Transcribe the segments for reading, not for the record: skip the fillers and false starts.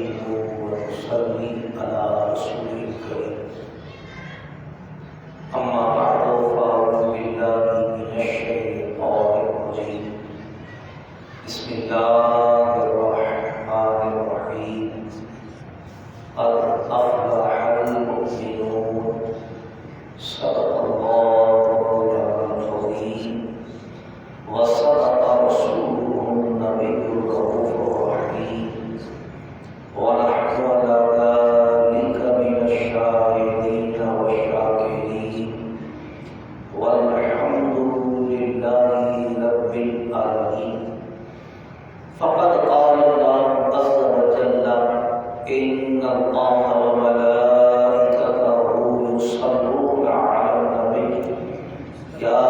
ونصلي على رسول الكريم أما بعد فأعوذ بالله من الشيطان الرجيم بسم الله الرحمن الرحيم قد أفلح المؤمنون صدق الله مولانا العظيم وصدق رسوله النبي الرؤوف الرحيم ونحن على ذلك من الشاهدين والشاكرين والحمد لله رب العالمين. فقد قال الله عز وجل إن الله وملائكته يصلون على النبي يا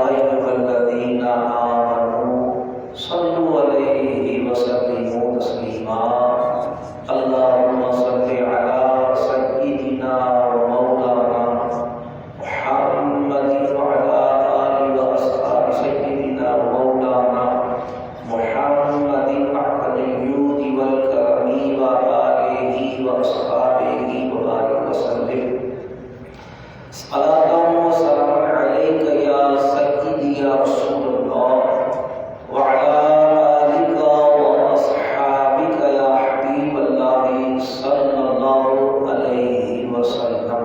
أيها الذين آمنوا صلوا عليه وسلموا تسليما. اللهم صل على سيدنا ومولانا محمد وعلى آله وأصحاب سيدنا ومولانا محمد أحمد الجود والكرم وآله وأصحابه وبارك وسلم. صلاة وسلام عليك يا سيدي يا رسول الله وعلى آلك وأصحابك يا حبيب الله صلى الله عليه وسلم.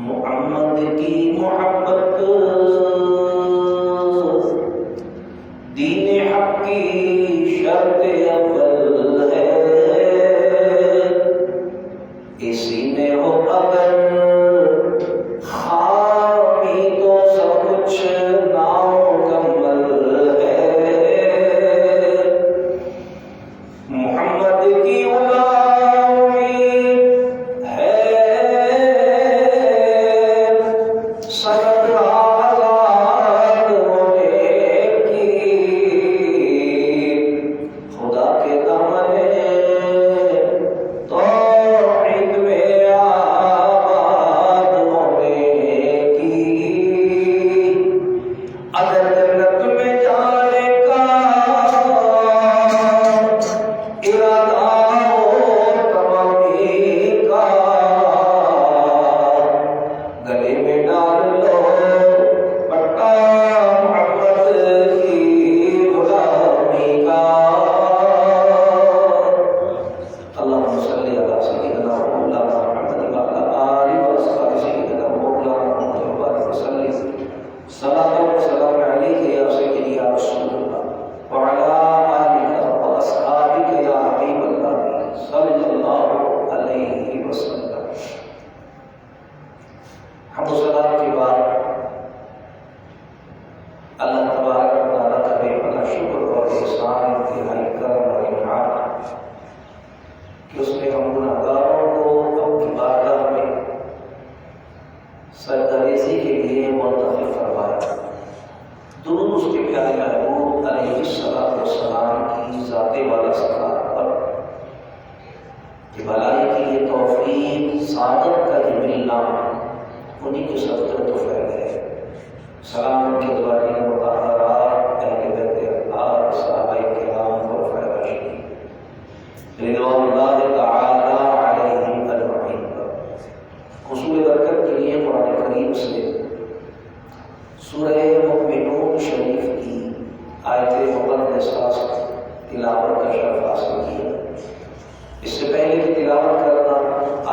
محمد کی محبت دین حق کی شرط اول ہے، اسی میں ہو اگر خامی تو سب کچھ نامکمل ہے. محمد کی غلامی ہے سند آزاد ہونے کی، خدا کے دامن توحید میں آباد ہونے کی. اگر جنت میں جانے کا ارادہ ہو تمامی کا، گلے میں ڈال لو پٹا محمد کی غلامی کا. اللهم صل على سيدنا ومولانا محمد وعلى آله وأصحابه سيدنا ومولانا محمد وبارك وسلم. صلاة وسلام عليك يا سيدي يا رسول الله وعلى آلك وأصحابك يا حبيب الله صلى الله عليه وسلم. حمد و سلام کے بعد اللہ تبارک و تعالیٰ کا بے پناہ شکر اور احسان انتہائی کرم اور انعام کہ اس نے ہم گناہگاروں کو اپنی بارگاہ میں سرگریزی کے لیے منتخب فرمایا. درود اس کے پیارے محبوب علیہ الصلوۃ والسلام کی ذات والا سرکار پر کہ بھلائی کی یہ توفیق سعادت کا یہ ملنا انہی کے صدقے تو فیض ہے. سلام کے ذوالین مطہرات اہل بیت اطہار صحابہ کرام اور راشدین رضوان اللہ تعالی علیہم اجمعین پر. حصول برکت کے لیے قرآن کریم سے سورہ مؤمنون شریف کی آیت مقدسہ سے تلاوت کا شرف حاصل کیا. اس سے پہلے کہ تلاوت کرنا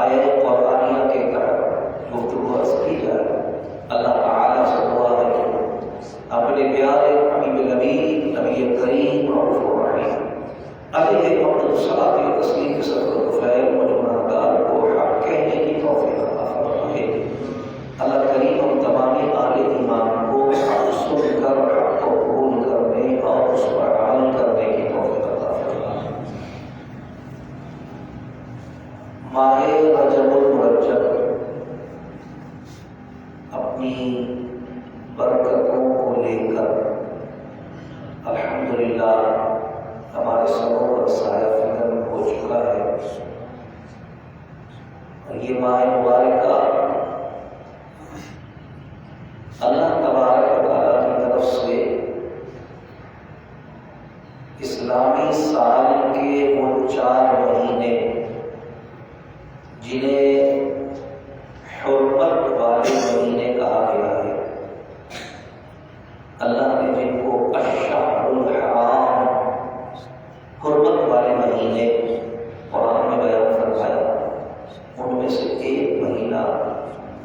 آیت قرآنیہ کے تحت گفتگو عرض کی جائے، اللہ تعالیٰ سے دعا ہے کہ اپنے پیارے حبیب نبی نبی کریم رؤوف الرحیم علیہ افضل الصلاۃ والتسلیم کے صدقہ طفیل مجموعہ کو حق کہنے کی توفیق عطا فرمائے. اللہ کریم ہم تمام اہل ایمان کو حق سن کر حق کو قبول کرنے اور اس پر عمل کرنے کی توفیق عطا فرمائے. ماہ رجب المرجب اپنی برکتوں کو لے کر الحمدللہ ہمارے سروں پر سایہ فکن ہو چکا ہے. اور یہ ماہ مبارکہ اللہ تبارک و تعالیٰ کی طرف سے اسلامی سال کے حرمت والے مہینے قرآن میں بیان فرمایا، ان میں سے ایک مہینہ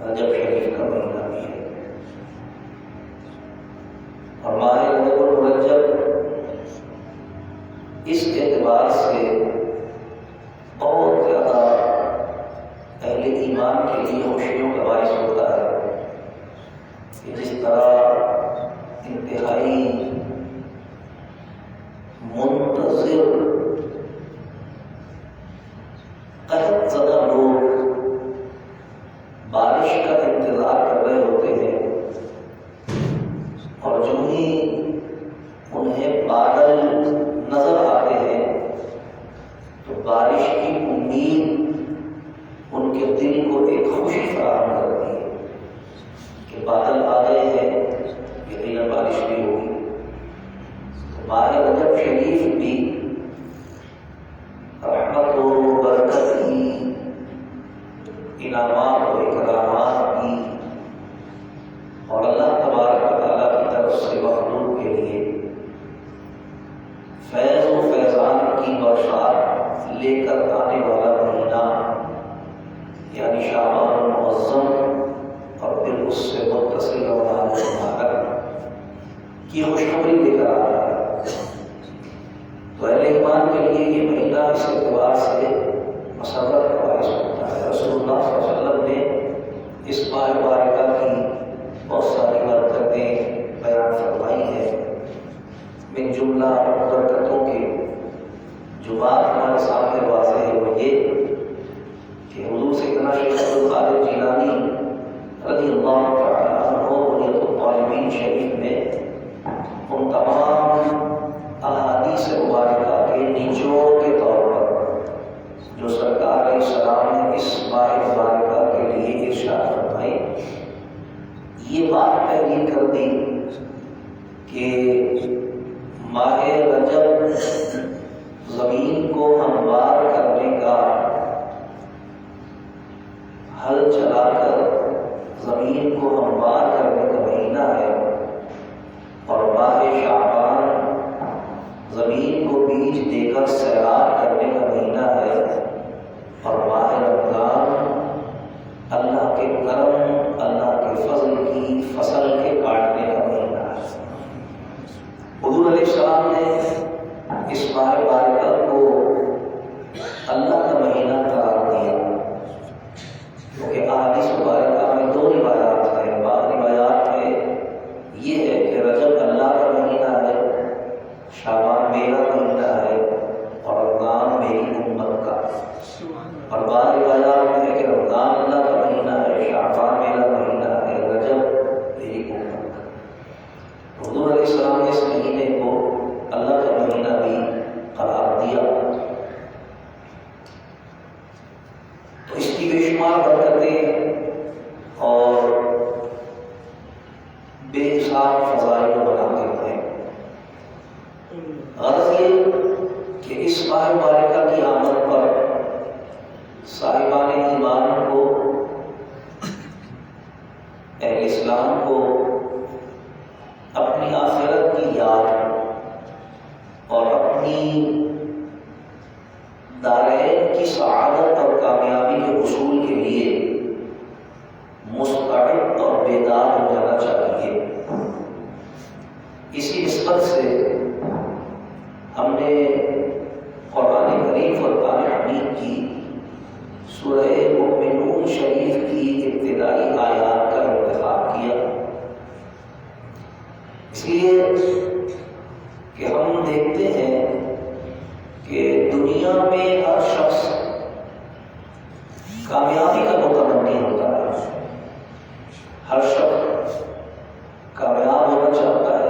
رجب شریف کا مہینہ بھی ہے۔ اور ماہ رجب المرجب اس اعتبار سے بہت زیادہ اہل ایمان کے لیے خوشیوں کا باعث ہوتا ہے کہ جس طرح انتہائی منتظر قحط زدہ لوگ بارش کا انتظار کر رہے ہوتے ہیں، اور جو ہی انہیں بادل نظر آتے ہیں تو بارش کی امید ان کے دل کو ایک خوشی فراہم کرتی ہے کہ بادل آ گئے ہیں، یقیناً بارش بھی ہوگی۔ تو ماہ رجب شریف بھی رحمت و برکت کی، انعامات و اکرامات کی، اور اللہ تبارک و تعالیٰ کی طرف سے مخلوق کے لیے فیض و فیضان کی برسات لے کر آنے والا مہینہ یعنی شعبان المعظم، اور پھر اس سے متصل رمضان المبارک کی خوشخبری لے کر آ رہا ہے۔ تو اہل ایمان کے لیے یہ مہینہ اس اعتبار سے مسرت کا باعث ہوتا ہے۔ رسول اللہ صلی اللہ علیہ وسلم نے اس ماہ مبارکہ کی بہت ساری برکتیں بیان فرمائی ہیں۔ من جملہ برکتوں کے جو بات ہمارے سامنے واضح ہے وہ یہ کہ حضور سیدنا شیخ عبد القادر جیلانی رضی اللہ تعالیٰ عنہ بنیۃ الطالبین شریف میں ان تمام احادیث مبارکہ کے نچوڑ کے طور پر جو سرکار علیہ السلام نے اس ماہ مبارکہ کے لیے ارشاد فرمائی، یہ بات تحریر کر دی کہ ماہ رجب زمین کو ہموار کرنے کا، ہل چلا کر زمین کو ہموار کرنے کا مہینہ ہے، اور ماہ شعبان زمین کو بیج دے کر سیراب کرنے کا مہینہ ہے، اور ماہ رمضان اللہ کے کرم، اللہ کے فضل کی فصل کے کاٹنے کا مہینہ ہے۔ حضور علیہ السلام نے اس ماہ مبارکہ کو اللہ کا مہینہ قرار دیا، کیونکہ احادیث مبارکہ میں دو روایات ہیں۔ بعض روایات میں یہ ہے کہ رجب اللہ کا مہینہ ہے، شعبان میرا مہینہ ہے، اور رمضان میری امت کا، اور بعض روایات میں ہے کہ رمضان اللہ کا مہینہ ہے، شعبان میرا مہینہ ہے، رجب میری امت کا۔ حضور علیہ السلام نے اس مہینے کو اللہ کا مہینہ بھی قرار دیا، تو اس کی بے شمار برکتیں اور بے حساب فضائل و مناقب ہیں۔ غرض یہ کہ اس ماہ مبارکہ کی آمد پر صاحبان ایمان کو، اہل اسلام کو اپنی آخرت کی یاد اور اپنی دارین کی سعادت اور کامیابی کے حصول کے لیے مستعد اور بیدار ہو جانا چاہیے۔ اسی نسبت سے ہم نے قرآن کریم فرقان حمید کی سورہ مومنون شریف کی ابتدائی آیات کا انتخاب کیا، اس لیے کہ ہم دیکھتے ہیں کہ دنیا میں ہر شخص کامیابی کا متمنی ہوتا ہے، ہر شخص کامیاب ہونا چاہتا ہے،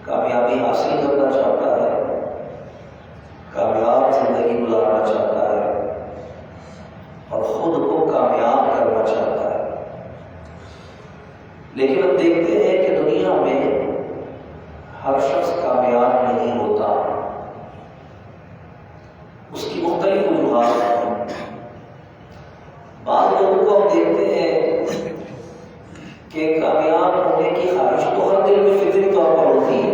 کامیابی حاصل کرنا چاہتا ہے، کامیاب زندگی گزارنا چاہتا ہے، اور خود کو کامیاب کرنا چاہتا ہے۔ لیکن ہم دیکھتے ہیں کہ دنیا میں ہر شخص کامیاب نہیں ہوتا، اس کی مختلف وجوہات ہیں۔ بعض لوگوں کو ہم دیکھتے ہیں کہ کامیاب ہونے کی خواہش تو ہر دل میں فطری طور پر ہوتی ہے،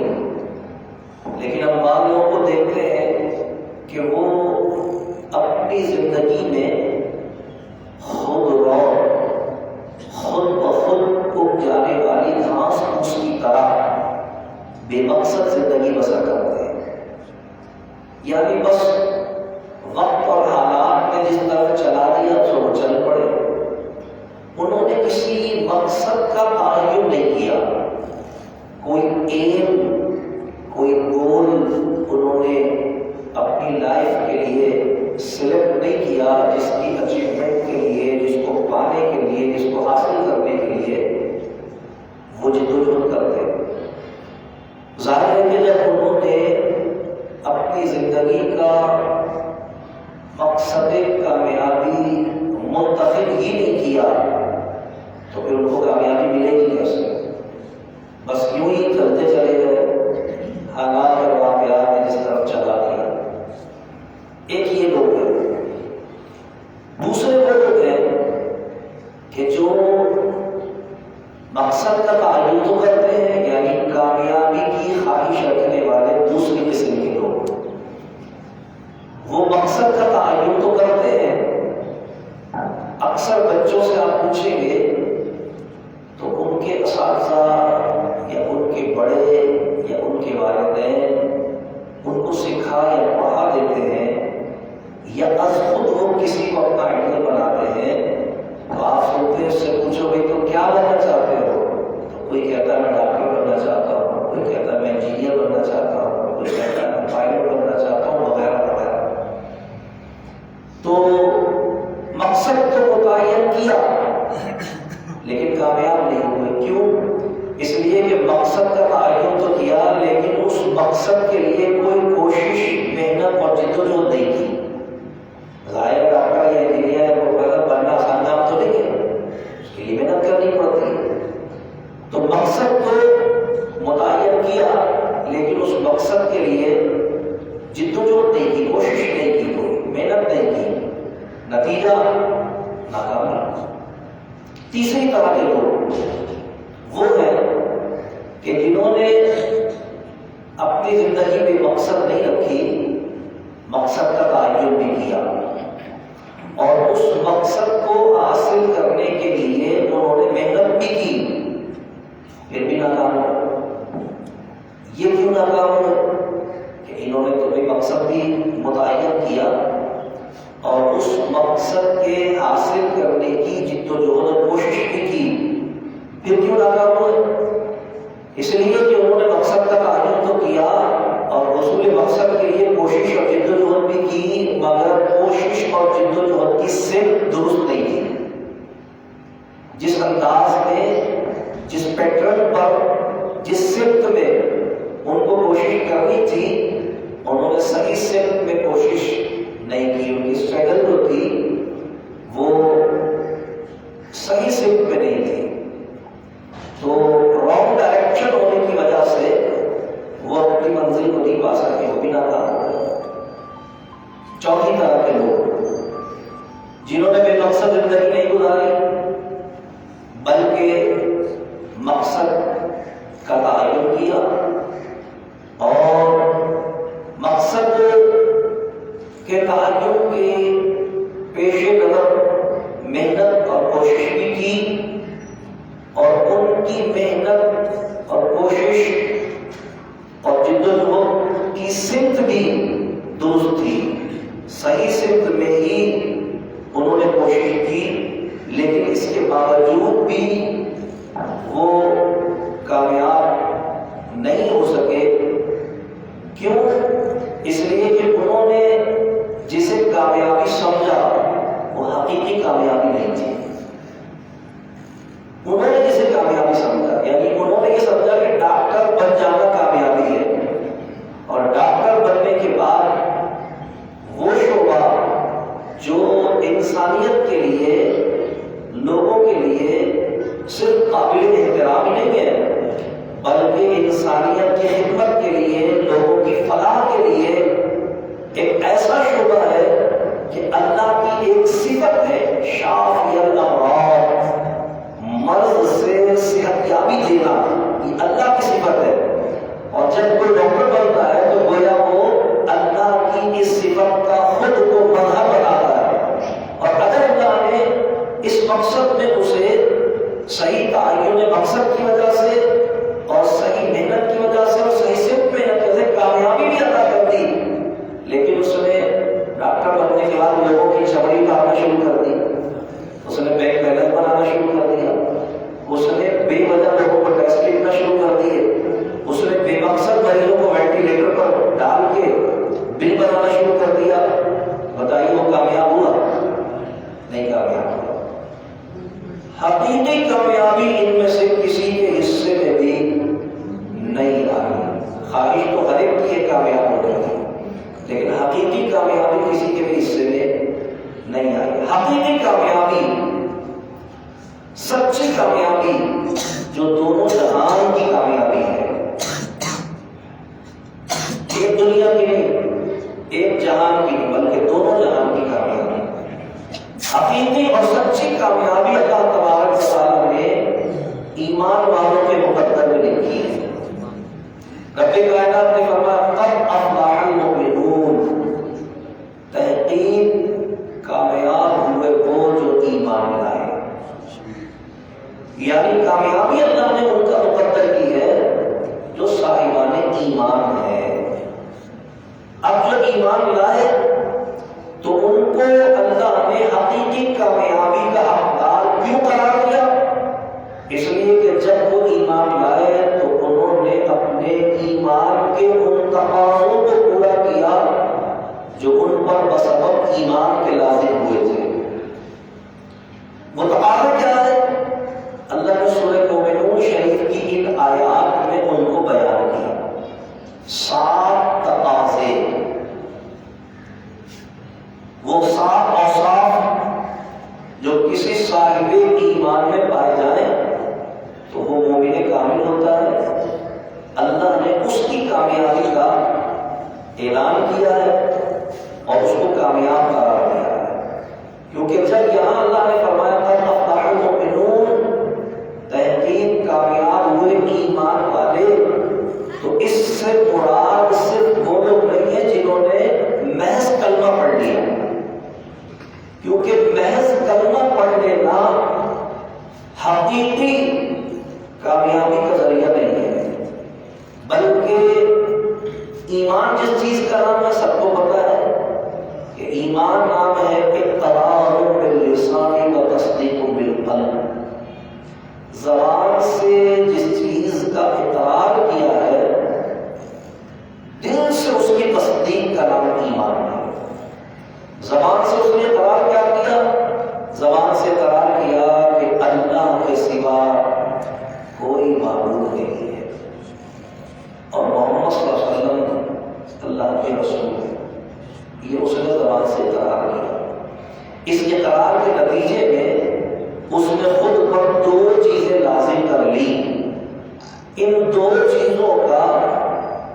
لیکن ہم بعض لوگوں کو دیکھتے یعنی بس وقت اور حالات نے جس طرف چلا دیا تو وہ چل پڑے. انہوں نے کسی مقصد کا تعین نہیں کیا، کوئی ایم، کوئی گول انہوں نے اپنی لائف کے لیے سلیکٹ نہیں کیا جس کی اچیومنٹ کے لیے، جس کو پانے کے لیے، جس کو حاصل کرنے کے لیے وہ جدوجہد کرتے. ظاہر ہے کہ جب انہوں نے اپنی زندگی کا مقصد کامیابی منتخب ہی نہیں کیا تو پھر ان کو کامیابی ملے گی کیسے؟ بس یوں ہی چلتے چلے گئے، حالات اور واقعات نے جس طرف چلا دیا. ایک یہ لوگ ہیں. دوسرے لوگ ہیں کہ جو مقصد کا تعین تو کرتے ہیں، یعنی کامیابی کی خواہش رکھنے والے دوسری قسم کے لوگ. وہ مقصد کا تعین تو کرتے ہیں. اکثر بچوں سے آپ پوچھیں گے تو ان کے اساتذہ یا ان کے بڑے یا ان کے والدین ان کو سکھا یا پڑھا دیتے ہیں یا از خود وہ کسی کو اپنا آئیڈیل بناتے ہیں. تو آپ سنتے اس سے پوچھو بھائی تم کیا بننا چاہتے ہو؟ تو کوئی کہتا ہے میں ڈاکٹر بننا چاہتا ہوں، کوئی کہتا ہے میں انجینئر بننا چاہتا ہوں، کوئی کہتا ہے میں پائلٹ بننا چاہتا ہوں، وغیرہ وغیرہ. تو مقصد تو متعین کیا لیکن کامیاب نہیں ہوئے. کیوں؟ اس لیے کہ مقصد کا تعین تو کیا لیکن اس مقصد کے لیے کوئی کوشش، محنت اور جدوجہد نہیں کی. ظاہر ڈاکٹر یا انجینئر یا پروفیسر بننا آسان کام تو نہیں ہے، اس کے لیے محنت کرنی پڑتی ہے. تو مقصد تو متعین کیا لیکن اس مقصد کے لیے جدوجہد نہیں کی، کوشش نہیں کی، کوئی محنت نہیں کی، نتیجہ ناکامی. تیسری طرح کے لوگ وہ ہیں کہ جنہوں نے اپنی زندگی میں مقصد نہیں رکھی، مقصد کا تعین بھی کیا اور اس مقصد کو حاصل کرنے کے لیے انہوں نے محنت بھی کی، پھر بھی ناکام ہو. یہ کیوں ناکام ہو؟ کہ انہوں نے تو کوئی مقصد بھی متعین کیا اور اس مقصد کے حاصل کرنے کی جدوجہد اور کوشش بھی کی، پھر کیوں ناکام ہوئے؟ اس لیے کہ انہوں نے مقصد کا تعین تو کیا اور حصول مقصد کے لیے کوشش اور جدوجہد بھی کی، مگر کوشش اور جدوجہد کی سمت درست نہیں کی. جس انداز میں، جس پیٹرن پر، جس سمت میں ان کو کوشش کرنی تھی انہوں نے صحیح سمت میں کوشش نہیں کی. ان کی اسٹرگل جو تھی وہ صحیح سمت میں نہیں تھی. تو رانگ ڈائریکشن ہونے کی وجہ سے وہ اپنی منزل کو نہیں پا سکے، وہ بھی ناکام ہو گئے. چوتھی طرح کے لوگ جنہوں نے بے مقصد زندگی نہیں گزاری بلکہ مقصد کا تعین کیا اور مقصد کے تعین کے پیش نظر محنت اور کوشش بھی کی اور ان کی محنت اور کوشش اور جدوجہد کی سمت بھی درست تھی. صحیح سمت میں ہی انہوں نے کوشش کی لیکن اس کے باوجود بھی وہ کامیاب نہیں ہو سکے. کیوں؟ اس لیے کہ انہوں نے جسے کامیابی سمجھا وہ حقیقی کامیابی نہیں تھی. انہوں نے جسے کامیابی سمجھا یعنی انہوں نے یہ سمجھا کہ ڈاکٹر بن جانا کامیابی ہے اور ڈاکٹر بننے کے بعد وہ شعبہ جو انسانیت کے لیے، لوگوں کے لیے صرف قابل احترام ہی نہیں ہے بلکہ انسانیت کی خدمت کے لیے، لوگوں کی فلاح کے لیے ایک ایسا شعبہ ہے کہ اللہ کی ایک صفت ہے، شافی الامراض، مرض سے صحت یابی دینا، یہ اللہ کی صفت ہے. اور جب کوئی ڈاکٹر بنتا ہے تو گویا وہ اللہ کی اس صفت کا خود کو مظہر بناتا ہے. اور اگر اللہ نے اس مقصد میں اسے صحیح تعین مقصد کی وجہ سے اور صحیح محنت کی وجہ سے اور صحیح صرف محنت سے کامیابی بھی عطا کر دی بنانا شروع کر دیا، بتائیے وہ کامیاب ہوا؟ نہیں کامیاب ہوا۔ حقیقی کامیابی ان میں سے کسی کے حصے میں بھی نہیں آئی۔ خواہش تو ہر ایک کی کامیاب ہو گئی، لیکن حقیقی کامیابی کسی کے بھی حصے میں نہیں آئی۔ حقیقی کامیابی، سچی کامیابی جو دونوں جہان کی کامیابی ہے، ایک دنیا کی نہیں، ایک جہان کی، بلکہ دونوں جہان کی کامیابی۔ حقیقی اور سچی کامیابی اللہ تبارک و تعالیٰ نے ایمان والوں کے مقدر میں لکھی ہے۔ رب کائنات نے فرمایا قد افلح المؤمنون، تحقیق کامیاب ہوئے وہ جو ایمان لائے۔ یعنی کامیابی اللہ نے ان کا مقدر کی ہے جو صاحبان ایمان ہے۔ اب جو ایمان لائے تو ان کو اللہ نے حقیقی کامیابی کا حقدار کیوں قرار دیا؟ اس لیے کہ جب وہ ایمان لائے تو انہوں نے اپنے ایمان کے ان تقاضوں کو پورا کیا جو ان پر بسبب ایمان کے لازم ہوئے تھے۔ وہ تقاضا کیا ہے؟ اللہ نے سورہ مومنون شریف کی ان آیات میں ان کو بیان کیا۔ 7 تقاضے، وہ 7 اوصاف جو کسی صاحب ایمان میں پائے جائیں تو وہ مومن کامل ہوتا ہے۔ اللہ نے اس کی کامیابی کا اعلان کیا ہے اور اس کو کامیاب قرار دیا ہے، کیونکہ جب یہاں اللہ نے فرمایا قد افلح المؤمنون، تحقیق کامیاب ہوئے ایمان والے، تو اس سے مراد صرف وہ لوگ نہیں ہیں جنہوں نے محض کلمہ پڑھ لیا، کیونکہ محض کلمہ پڑھ لینا حقیقی کامیابی کا ذریعہ نہیں ہے، بلکہ ایمان جس چیز کا نام ہے سب کو پتا ہے کہ ایمان نام ہے اقرار باللسان و تصدیق بالقلب۔ زبان سے جس چیز کا اقرار کیا ہے، دل سے اس کی تصدیق کا نام ایمان ہے۔ زبان سے اس نے اقرار کیا کیا؟ زبان سے اقرار کیا کہ اللہ کے سوا کوئی معبود نہیں ہے اور محمد صلی اللہ علیہ وسلم اللہ کے رسول ہے، یہ اس نے زبان سے اقرار کیا۔ اس اقرار کے نتیجے میں اس نے خود پر 2 چیزیں لازم کر لی۔ ان 2 چیزوں کا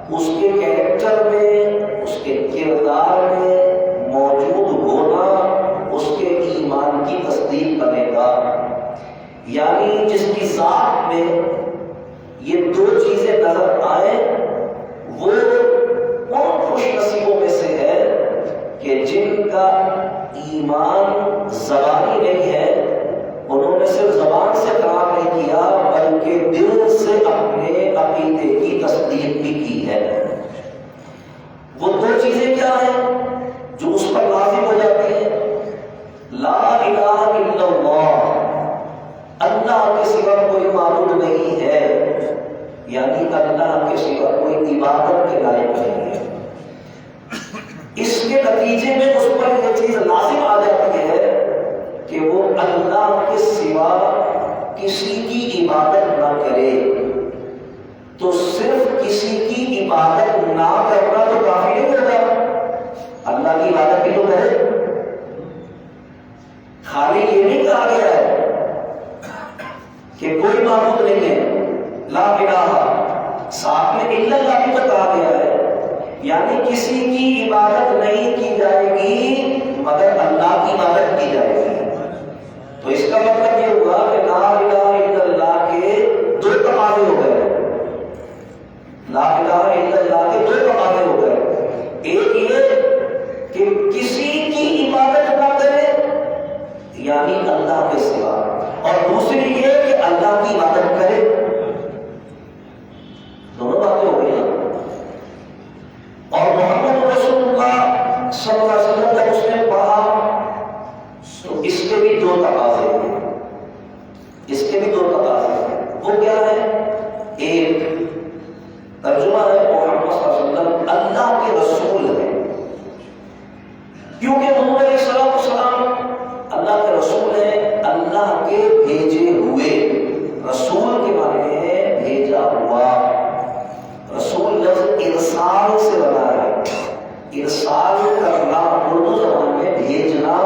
اس کے کیریکٹر میں، اس کے کردار میں موجود ہونا اس کے ایمان کی تصدیق کرے گا۔ یعنی جس کی ذات میں یہ 2 چیزیں نظر آئیں وہ ان خوش نصیبوں میں سے ہے کہ جن کا ایمان زبانی نہیں ہے، انہوں نے صرف زبان سے اقرار نہیں کیا بلکہ دل سے اپنے عقیدے کی تصدیق بھی کی ہے۔ وہ 2 چیزیں کیا ہیں جو اس پر لازم ہو جاتی ہیں؟ لا الہ الا اللہ، اللہ کے سوا کوئی معبود نہیں ہے، یعنی اللہ کے سوا کوئی عبادت کے لائق نہیں ہے۔ اس کے نتیجے میں اس پر یہ چیز لازم آ جاتی ہے کہ وہ اللہ کے سوا کسی کی عبادت نہ کرے۔ تو صرف کسی کی عبادت نہ کرنا تو کافی نہیں ہوتا، اللہ کی عبادت بھی تو کرے۔ خالی یہ نہیں کہا گیا ہے کہ کوئی معبود نہیں ہے، لا الہ، ساتھ میں الا اللہ بھی تو کہا گیا ہے، یعنی کسی کی عبادت نہیں کی جائے گی مگر اللہ کی عبادت کی جائے گی۔ تو اس کا مطلب یہ ہوا کہ لا الہ الا اللہ کے 2 تقاضے ہو گئے، لا الہ الا اللہ کے 2 تقاضے ہو گئے۔ ایک یہ کہ کسی کی عبادت نہ کرے یعنی اللہ کے سوا، اور دوسری یہ کہ اللہ کی عبادت کرے۔ دونوں باتیں ہو گئی نا۔ اور محمد رسول اللہ صلی اللہ علیہ وسلم جب اس نے پڑھا تو اس کے بھی 2 تقاضے ہیں، اس کے بھی 2 تقاضے ہیں۔ وہ کیا ہے؟ ایک ترجمہ ہے محمد صلی اللہ علیہ وسلم اللہ کے رسول ہے، کیونکہ حضور علیہ السلام اللہ کے رسول ہیں، اللہ کے بھیجے ہوئے۔ رسول کے معنی ہے بھیجا ہوا۔ رسول لفظ ارسال سے بنا ہے، ارسال کرنا، اردو زبان میں بھیجنا،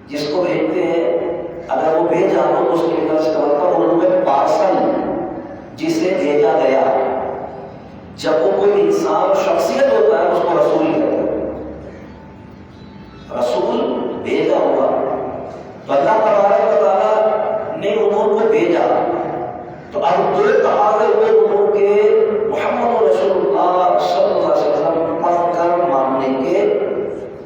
جس کو بھیجتے ہیں اگر وہ بھیجا ہو تو اس کی طرف سے اردو میں پارسل، جسے بھیجا گیا۔ جب وہ کوئی انسان شخصیت ہوتا ہے اس کو رسول کہتے ہیں، رسول بھیجا ہوا۔ تو اللہ تبارک و تعالیٰ نے انہوں کو بھیجا، تو اب دو تقاضے ہوئے انہوں کے محمد رسول اللہ صلی اللہ علیہ وسلم پڑھ کر ماننے کے۔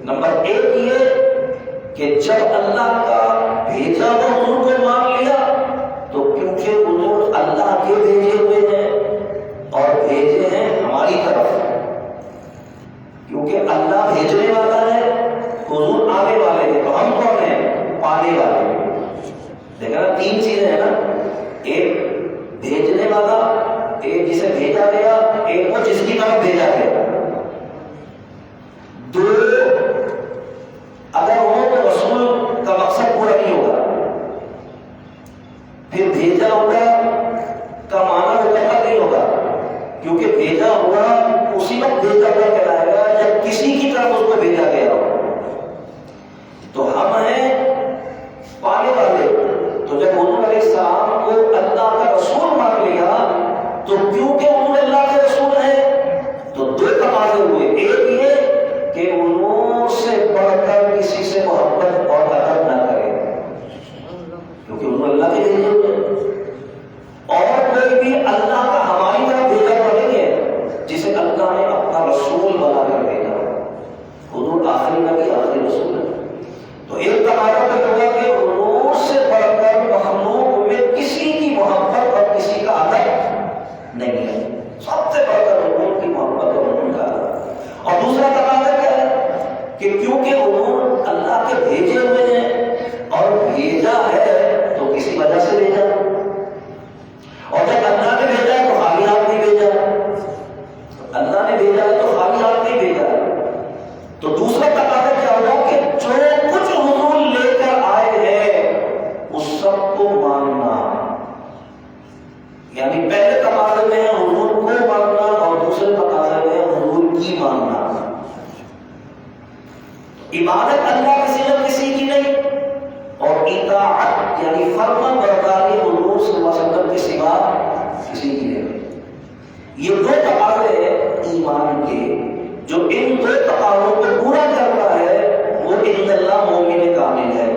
نمبر ایک یہ کہ جب اللہ کا بھیجا ہوا انہوں کو مان لیا تو کیونکہ انہوں اللہ کے بھیجے ہوئے ہیں اور بھیجے ہیں ہماری طرف، کیونکہ اللہ بھیجنے والا ہے، حضور آنے والے ہیں، تو ہم کون ہیں؟ پانے والے۔ دیکھا نا، تین چیزیں ہیں نا، ایک بھیجنے والا، ایک جسے بھیجا گیا، ایک وہ جس کی طرف بھیجا گیا۔ دو، اگر وہ رسول کا مقصد پورا نہیں ہوگا پھر بھیجا ہوا کا معنی مکمل نہیں ہوگا، کیونکہ بھیجا ہوا اسی وقت بھیجا ہوا کہلائے گا جب کسی کی طرف اس کو بھیجا گیا ہو۔ تو ہم ہیں پانے والے۔ تو جب حضور علیہ السلام کو اللہ کا رسول مان لیا تو کیونکہ انہوں اللہ کے رسول ہیں تو دو تقاضے ہوئے، ایک یہ کہ انہوں سے بڑھ کر کسی سے محبت اور ادب نہ کرے، کیونکہ انہوں اللہ کے بھیجے ہوئے، اور کوئی بھی اللہ کا ہماری طرف بھیجا ہوا نہیں ہے جسے اللہ نے اپنا رسول بنا کر بھیجا۔ حضور آخری نبی، آخری رسول ہے۔ تو ایک تقاضا تو ہوگا کہ حضور سے بڑھ کر مخلوق میں کسی کی محبت اور کسی کا ادب نہیں ہے، سب سے بڑھ کر حضور کی محبت اور ان کا ادب۔ اور دوسرا تقاضا کیا ہے کہ کیونکہ حضور اللہ کے بھیجے ہوئے ہیں اور بھیجا ہے تو کسی وجہ سے بھیجا، اور جب اللہ نے بھیجا ہے تو خالی ہاتھ نہیں بھیجا، اللہ نے بھیجا ہے تو خالی ہاتھ نہیں بھیجا۔ تو دوسرا تقاضا کیا ہوگا کہ جو کچھ حضور لے کر آئے ہیں اس سب کو ماننا، یعنی پہلے تقاضے میں حضور کو ماننا اور دوسرے تقاضے میں حضور کی ماننا۔ عبادت اللہ کے سوا کسی کی نہیں، اور اطاعت یعنی فرما برداری حضور صلی اللہ علیہ وسلم کے سوا کسی کی نہیں۔ یہ دو تقاضے ہیں ایمان کے، جو ان دو تقاضوں کو پورا کرتا ہے وہ ان اللہ مومن کامل ہے،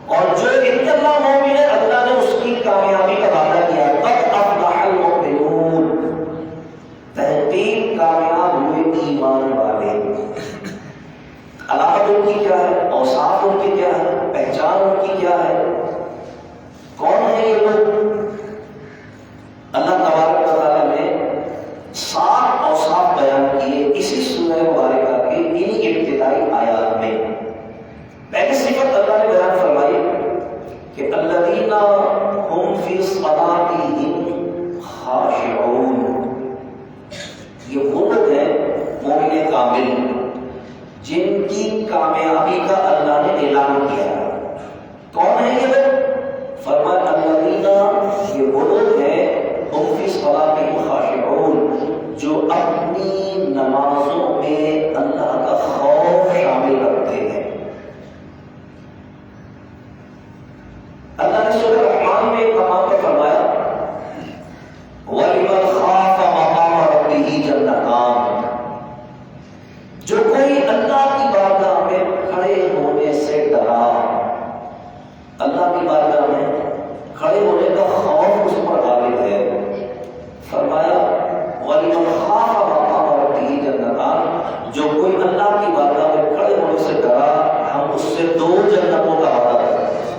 اور جو ان اللہ مومن ہے اللہ نے اس کی کامیابی کا وعدہ کیا ہے، قد افلح المؤمنون، تحقیق کامیاب ہوئے ایمان والے۔ علامت ان کی کیا ہے، اوصاف ان کی کیا ہے، پہچان ان کی کیا ہے، کون ہے یہ لوگ؟ اللہ تبارک و تعالیٰ نے 7 اوصاف بیان کیے اسی سورہ مبارکہ کی انہی ابتدائی آیات میں۔ پہلی صفت اللہ نے بیان فرمائی کہ الذین هم فی صلاتہم خاشعون، یہ وہ لوگ ہیں مومن کامل جن کی کامیابی کا اللہ نے اعلان کیا۔ کون ہے یہ لوگ؟ فرمایا الذین، یہ وہ لوگ ہیں ہم فی صلاتہم خاشعون، جو اپنی نمازوں میں اللہ کا خوف شامل رکھتے ہیں۔ اللہ نے سورہ رحمان میں ایک مقام پر فرمایا وَلِمَنْ خَافَ مَقَامَ رَبِّهِ جَنَّتَانِ، جو کوئی اللہ کی بارگاہ میں کھڑے ہونے سے ڈرا، اللہ کی بارگاہ میں کھڑے ہونے کا خوف اس پر غالب ہے، فرمایا وَلِمَنْ خَافَ مَقَامَ رَبِّهِ جَنَّتَانِ، جو کوئی اللہ کی بارگاہ میں کھڑے ہونے سے ڈرا ہم اس سے 2 جنتوں کا وعدہ کرتے ہیں،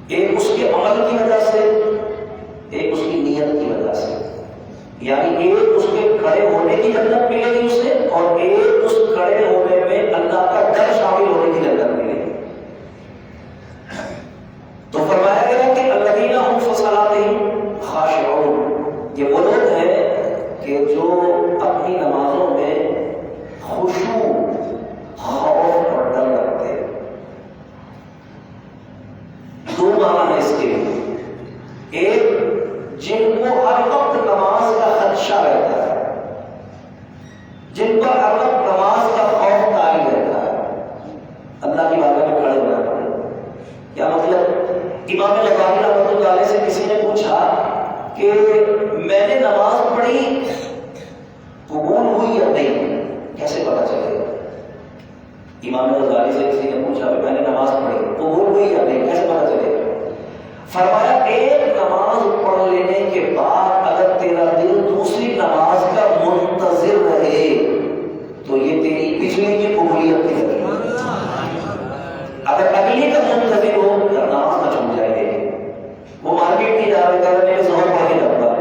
ایک اس کے عمل کی وجہ سے، ایک اس کی نیت کی وجہ سے، یعنی ایک اس کے کھڑے ہونے کی جنت ملے گی اسے، اور ایک اس کھڑے ہونے میں اللہ کا ڈر شامل ہونے کی جنت ملے گی۔ تو فرمایا گیا کہ الذین هم فی صلاتہم امام غزالی سے کسی نے پوچھا میں نے نماز پڑھی قبول ہوئی یا نہیں، کیسے پتا چلے گا؟ فرمایا ایک نماز پڑھ لینے کے بعد اگر تیرا دل دوسری نماز کا منتظر رہے تو یہ تیری پچھلی کی قبولیت کی ہے۔ اگر اگلی کا منتظر ہو تو نماز نہ چھوٹ جائے گی۔ وہ مارکیٹ نہیں جا رہے کر رہے زہر پڑھ کے جاؤں گا،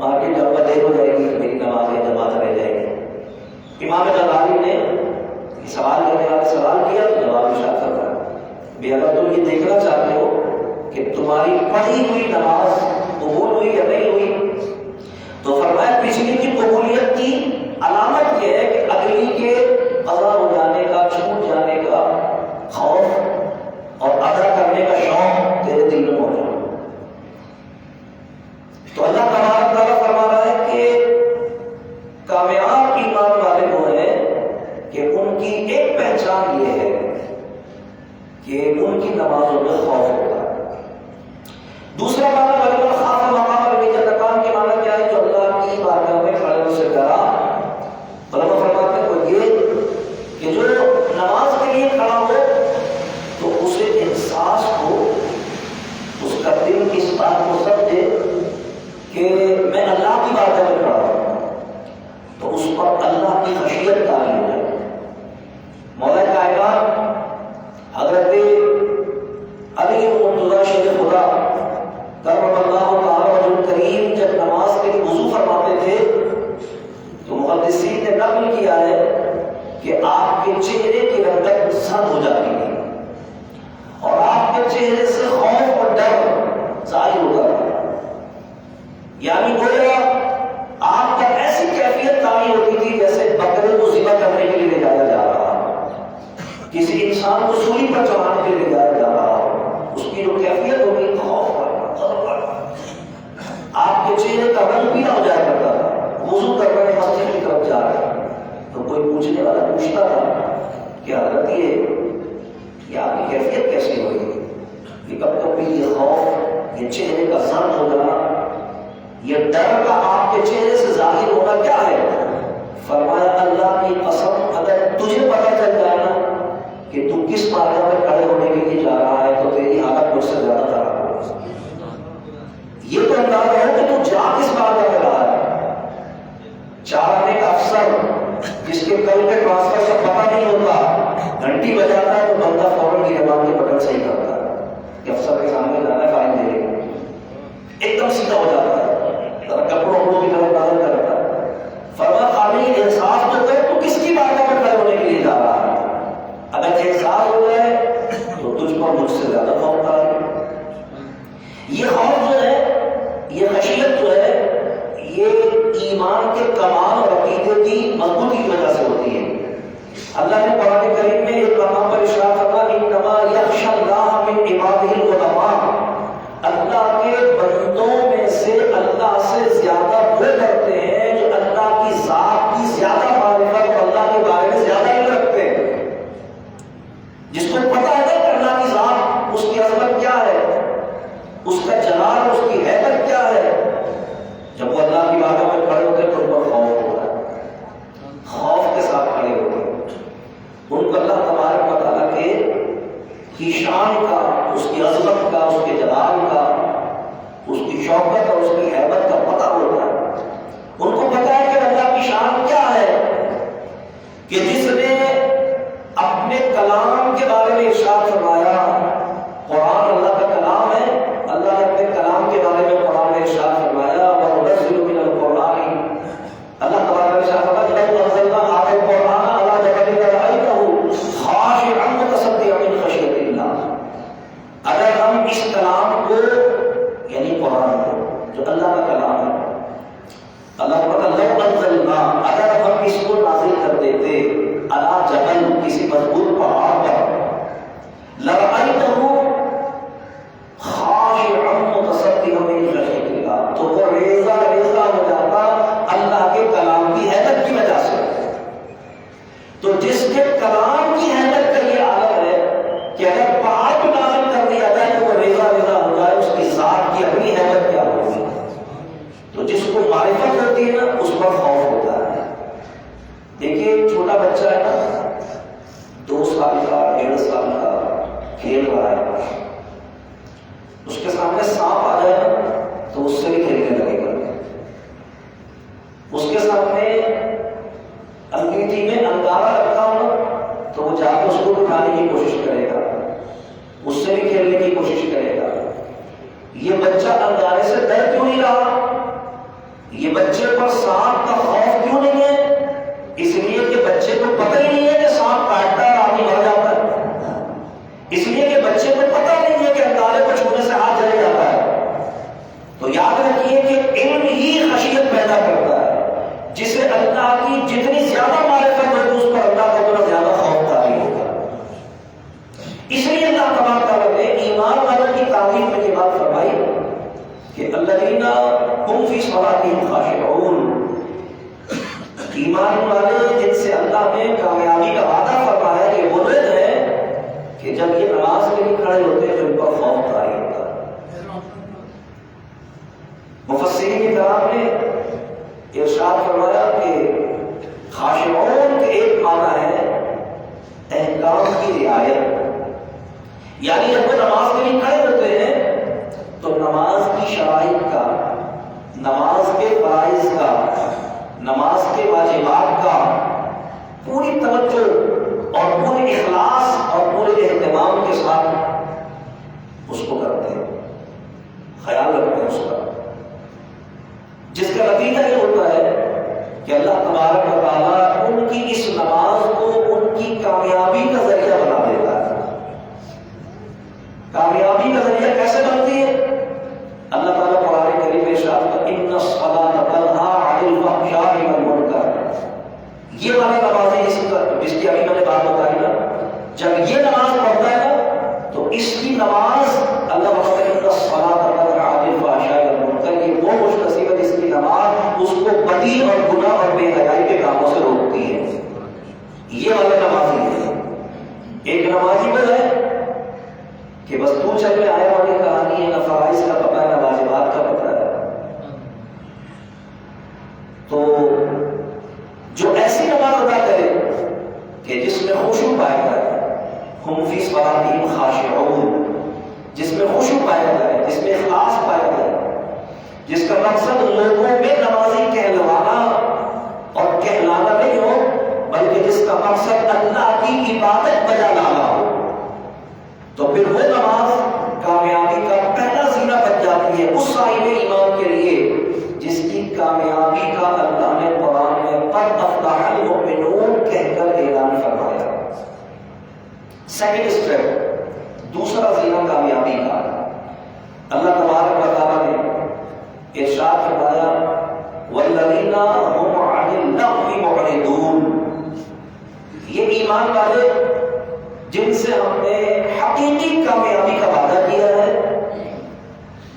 مارکیٹ جاؤں گا دیر ہو جائے گی میری نماز جماعت رہ جائے گی۔ امام غزالی نے سوال کرنے والے سوال کیا تو جواب ارشاد کرتا بھی اگر تم یہ دیکھنا چاہتے ہو کہ تمہاری پڑھی ہوئی نماز قبول ہوئی یا نہیں ہوئی تو فرمایا پچھلی کی قبولیت کی علامت یہ ہے کہ اگلی کے قضا ہو جانے کا، چھوٹ جانے کا خوف اور ادا کرنے کا شوق تیرے دل میں ہو جائے۔ تو اللہ تبارک تعالیٰ فرما رہا ہے کہ کامیاب ایمان والے وہ ہیں کہ ان کی ایک پہچان یہ ہے کہ ان کی نمازوں میں خوف ہوتا ہے۔ دوسرا معنی ولمن خاف مقام ربہ جنتان کے معنی کیا ہے؟ جو اللہ کی بارگاہ میں کھڑے ہونے سے ڈرا۔ علماء فرماتے ہیں وہ یہ کہ جو نماز کے لیے کھڑا ہو تو اسے احساس ہو، اس کا دل اس بات کو سمجھے کہ میں اللہ کی بارگاہ میں کھڑا ہوں، تو اس پر اللہ کی خشیت تاری ہو جائے۔ مولا کائنات حضرت علی مرتضیٰ شیخ خدا کرم اللہ تعالی وجہ کریم جب نماز کے لیے وضو فرماتے تھے تو محدثین نے نقل کیا ہے کہ آپ کے چہرے کی رنگت زرد ہو جاتی تھی اور آپ کے چہرے سے خوف اور ڈر ظاہر ہوتا تھا، یعنی گویا آپ کا ایسی کیفیت تاری ہوتی تھی جیسے بکرے کو ذبح کرنے کے لیے لے جایا جا رہا، کسی انسان کو سولی پر چڑھانے کے لیے لے جایا جا رہا ہو، اس کی جو کیفیت ہوگی خوف پر آپ کے چہرے کا رنگ پیلا ہو جایا کرتا تھا۔ وضو کر رہے مسجد کی طرف جا رہے تو کوئی پوچھنے والا پوچھتا تھا کہ حضرت یہ آپ کی کیفیت کیسی ہوئی کہ کب تک بھی یہ خوف، یہ چہرے کا زرد ہو جانا، یہ ڈر کا آپ کے چہرے سے ظاہر ہونا کیا ہے؟ فرمایا اللہ کی قسم اگر تجھے پتہ چل جائے نا کہ تو کس بارگاہ میں کھڑے ہونے کے لیے جا رہا ہے تو تیری حالت مجھ سے زیادہ خراب ہوگی۔ یہ تو اندازہ ہے کہ تو جا کس بارگاہ میں رہا ہے۔ چار آنے کا افسر جس کے کل کے ٹرانسفر سے پتہ نہیں ہوتا، گھنٹی بجاتا ہے تو بندہ فوراً کی زبان کے بٹن صحیح کرتا ہے کہ افسر کے سامنے جانا ہے، فائل دے گا، ایک دم سیدھا ہو جاتا ہے، ذرا کپڑوں کی طرف نظر کرتا ہے۔ فرما خالی احساس تو کر تو کس کی بارگاہ میں کھڑے ہونے کے لیے جا رہا ہے۔ اگر احساس ہو جائے تو تجھ پر مجھ سے زیادہ خوف آ ہے۔ یہ خوف جو ہے، یہ خشیت جو ہے، یہ ایمان کے کمال اور عقیدے کی مضبوطی کی وجہ سے ہوتی ہے۔ اللہ نے قرآن کریم میں ایک مقام پر ارشاد فرمایا انما یخشی اللہ من عبادہ العلماء، اللہ کے بندوں میں سے اللہ سے زیادہ وہ کرتے ہیں جو اللہ کی ذات کی زیادہ معرفت اور اللہ کے بارے میں زیادہ علم رکھتے ہیں، جس کو پتہ ہے کہ اللہ کی ذات، اس کی عظمت کیا ہے، اس کا جلال، اس کی حیبت کیا ہے۔ جب وہ اللہ کی بارگاہ میں کھڑے ہوتے ہیں تو ان پر خوف ہوتا ہے، خوف کے ساتھ کھڑے ہوتے ہیں، ان کو اللہ تبارک و تعالیٰ کی شان کا، اس کی عظمت کا، اس کے جلال کا، اس کی شوکت اور اس کی حیبت کا پتہ ہوتا ہے۔ ان کو پتہ ہے کہ اللہ کی شان کیا ہے کہ جس نے اپنے کلام کے بارے میں ارشاد فرمایا، قرآن اللہ کا کلام ہے، اللہ نے اپنے کلام کے بارے میں قرآن میں ارشاد فرمایا وَنُنَزِّلُ مِنَ الْقُرْآنِ، اللہ تبارک و تعالیٰ لَوْ أَنزَلْنَا هَذَا الْقُرْآنَ عَلَىٰ جَبَلٍ لَرَأَيْتَهُ خَاشِعًا مُتَصَدِّعًا مِنْ خَشْيَةِ اللَّهِ، اگر ہم اس کلام کو، یعنی قرآن کو جو اللہ کا کلام ہے، اللہ تعالیٰ لَوْ أَنزَلْنَا، اگر ہم اس کو نازل کر دیتے عَلَىٰ جَبَلٍ، کسی مضبوط پہاڑ پر، لَرَأَيْتَهُ خاشعا متصدعا من خشیۃ اللہ، تو وہ ریزہ ریزہ ہو جاتا اللہ کے کلام کی حیبت کی وجہ سے۔ تو جس کے کلام کی حیبت کا یہ عالم ہے کہ اگر پہاڑ کو نازل کر دیا جائے تو وہ ریزہ ریزہ ہو جائے، اس کی ذات کی اپنی حیبت کیا ہوگی۔ تو جس کو معرفت ہوتی ہے نا اس پر خوف ہوتا ہے۔ دیکھیے چھوٹا بچہ ہے نا، 2 سال سال کا 1.5 سال کا کھیل رہا ہے، اس کے سامنے سانپ آ جائے نا تو اس سے بھی کھیلنے لگے گا، اس کے سامنے انگیٹھی میں انگارہ رکھا ہو تو وہ جا کے اس کو اٹھانے کی کوشش کرے گا، اس سے بھی کھیلنے کی کوشش کرے گا۔ یہ بچہ انگارے سے ڈر کیوں نہیں رہا؟ یہ بچے پر سانپ کا خوف کیوں نہیں ہے؟ اس لیے کہ بچے کو پتہ ہی نہیں ہے کہ سانپ کاٹتا ہے اور آدمی مر جاتا ہے، اس لیے کہ بچے کو پتہ نہیں ہے کہ انگارے کو چھونے سے ہاتھ جل جاتا ہے۔ تو یاد رکھیے کہ علم ہی خشیت پیدا کرتا ہے، جسے اللہ کی جتنی زیادہ معرفت ہوگی اس پر اللہ کا اتنا زیادہ خوف طاری ہوگا۔ اس لیے اللہ تبارک تعالیٰ نے ایمان والوں کی تعریف میں یہ بات فرمائی کہ الذین هم فی صلاتہم خاشعون، ایمان والے جن سے اللہ نے کامیابی کا وعدہ فرمایا کہ وہ لوگ ہیں کہ جب یہ نماز کے لیے کھڑے ہوتے ہیں تو ان پر خوف طاری ہوتا ہے۔ مفسرین کرام نے ارشاد فرمایا کہ خاشعون کے ایک معنی ہے احکام کی رعایت، یعنی جب وہ نماز کے لیے کھڑے ہوتے ہیں تو نماز کی شرائط کا، نماز کے فرائض کا، نماز کے واجبات کا پوری توجہ اور پورے اخلاص اور پورے اہتمام کے ساتھ اس کو کرتے ہیں، خیال رکھتے ہیں اس کا، جس کا نتیجہ یہ ہوتا ہے کہ اللہ تبارک و تعالیٰ ان کی اس نماز کو ان کی کامیابی کا ذریعہ بنا دیتا ہے۔ کامیابی کا ذریعہ کیسے بنتی ہے؟ اللہ تعالیٰ قرآن کریم میں ارشاد کرتا ہے ان الصلاۃ تنہیٰ عن الفحشاء والمنکر، یہ والی نمازیں جس کی ابھی میں نے بات بتائی نا، جب یہ نماز پڑھتا ہے نا تو اس کی نماز اللہ فرماتا ہے ان الصلاۃ تنہیٰ عن الفحشاء والمنکر، یہ وہ خوش نصیب ہے جس کی نماز اس کو بدی اور گناہ اور بے حیائی کے کاموں سے روکتی ہے۔ یہ والا نمازی ہے۔ ایک نمازی میں ہے کہ بس تو چلنے آئے والی کہانی ہے، نہ فرائض کا پتہ ہے نہ واجبات کا پتہ ہے۔ تو جو ایسی نماز ادا کرے کہ جس میں خشوع پایا جائے، ہم فی صلاتہم خاشعون، جس میں خشوع پایا جائے، جس میں اخلاص پایا جائے، جس کا مقصد لوگوں میں نمازی کہلوانا اور کہلانا نہیں ہو، بلکہ جس کا مقصد اللہ کی عبادت بجا لانا ہو، تو پھر وہ نماز کامیابی کا پہلا زینہ بن جاتی ہے اس صاحب ایمان کے لیے جس کی کامیابی کا اللہ نے قرآن میں قد افلح المؤمنون کہہ کر اعلان فرمایا۔ سیکنڈ اسٹیپ، دوسرا زینہ کامیابی کا، اللہ تبارک و تعالیٰ نے ارشاد فرمایا والذین هم عن اللغو معرضون، یہ ایمان والے جن سے ہم نے حقیقی کامیابی کا وعدہ کیا ہے،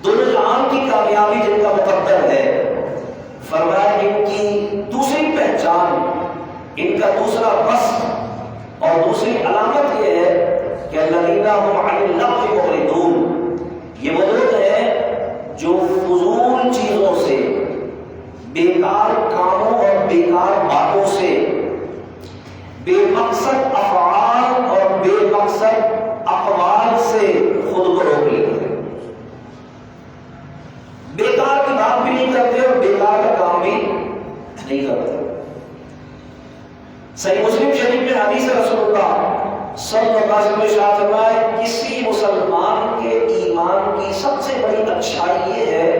دنیا جہان کی کامیابی جن کا مقدر ہے، فرمایا ان کی دوسری پہچان، ان کا دوسرا وصف اور دوسری علامت یہ ہے کہ الذین هم عن اللغو معرضون، یہ وہ لوگ ہیں جو فضول چیزوں سے، بیکار کاموں اور بیکار باتوں سے، بے مقصد افعال اور بے مقصد اقوال سے خود کو روک لیتے ہیں، بیکار کی بات بھی نہیں کرتے اور بیکار کا کام بھی نہیں کرتے۔ صحیح مسلم شریف میں حدیث رسول اللہ صلی اللہ علیہ وسلم نے ارشاد فرمایا کسی مسلمان کے ایمان کی سب سے بڑی اچھائی یہ ہے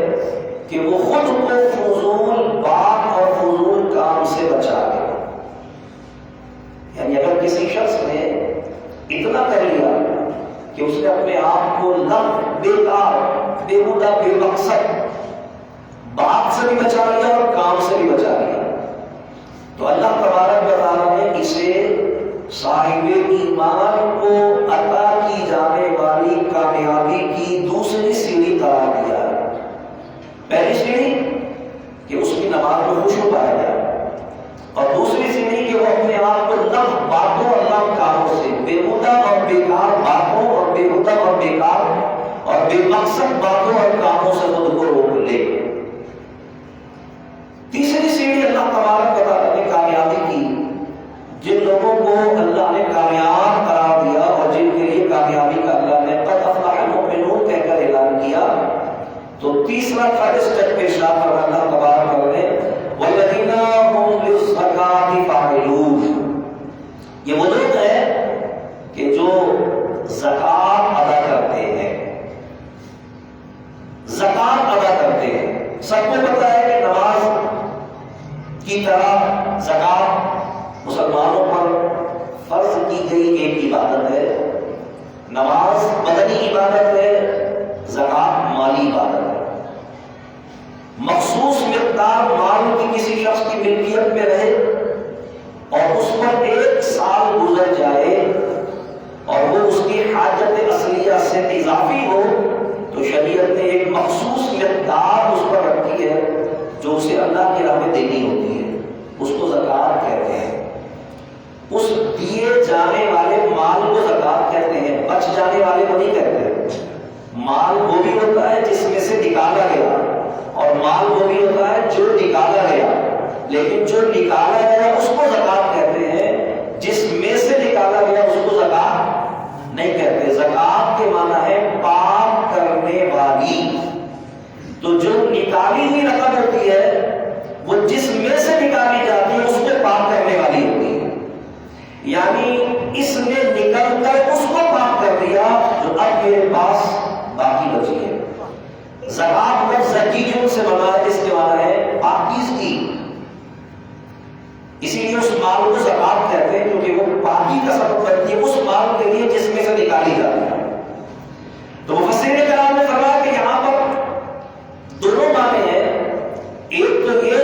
کہ وہ خود کو فضول بات اور فضول کام سے بچا لے۔ یعنی اگر کسی شخص نے اتنا کر لیا کہ اس نے اپنے آپ کو لغو، بیکار، بےہودہ، بے مقصد بات سے بھی بچا لیا اور کام سے بھی بچا لیا، تو اللہ تبارک و تعالیٰ نے اسے صاحب ایمان کو عطا کی جانے والی کامیابی کی دوسری سیڑھی قرار دیا ہے۔ پہلی سیڑھی کہ اس کی نماز میں خشوع پایا جائے، اور دوسری سیڑھی کہ وہ اپنے آپ کو لغو باتوں اور لغو کاموں سے، بےہودہ اور بیکار باتوں اور بےہودہ اور بیکار اور بے مقصد باتوں اور کاموں سے خود کو روک لے۔ تیسری سیڑھی اللہ تبارک و تعالیٰ نے کامیابی کی جن لوگوں کو اللہ نے کامیاب قرار دیا اور جن کے لیے کامیابی کا اللہ نے قد افلح المؤمنون کہہ کر اعلان کیا، تو تیسرا تھرڈ اسٹیپ پیش فرمایا اللہ تبارک و تعالی والذین هم للزکاۃ فاعلون۔ یہ وہ لوگ ہیں کہ جو زکات ادا کرتے ہیں، زکات ادا کرتے ہیں۔ سب کو پتا ہے کہ نماز کی طرح زکات مسلمانوں پر فرض کی گئی ایک عبادت ہے۔ نماز بدنی عبادت ہے، زکات مالی عبادت ہے۔ مخصوص مقدار مال کی کسی شخص کی ملکیت میں رہے اور اس پر 1 سال گزر جائے اور وہ اس کی حاجت اصلیہ سے اضافی ہو، تو شریعت نے ایک مخصوص مقدار اس پر رکھی ہے جو اسے اللہ کی راہ میں دینی ہوتی ہے، اس کو زکات کہتے ہیں۔ اس دیے جانے والے مال کو زکات کہتے ہیں، بچ جانے والے کو نہیں کہتے۔ مال وہ بھی ہوتا ہے جس میں سے نکالا گیا، اور مال وہ بھی ہوتا ہے جو نکالا گیا، لیکن جو نکالا گیا اس کو زکات کہتے ہیں، جس میں سے نکالا گیا اس کو زکات نہیں کہتے۔ زکات کے معنی ہے پاک کرنے والی۔ تو جو نکالی ہوئی رقم ہوتی ہے وہ جس میں سے نکالی جاتی ہے اس کو پاک کرنے والی ہوتی ہے، یعنی اس نے نکل کر اس کو پاک کر دیا جو اب میرے پاس باقی بچی ہے۔ زکات لفظ زکیۃ سے بنا ہے، اس کے معنی ہے پاکیزگی، اسی لیے اس مال کو زکات کہتے ہیں کیونکہ وہ پاکی کا سبب بنتی ہے اس مال کے لیے جس میں سے نکالی جاتی ہے۔ تو مفسرین کرام نے فرمایا کہ یہاں پر دونوں معنی ہیں، ایک تو یہ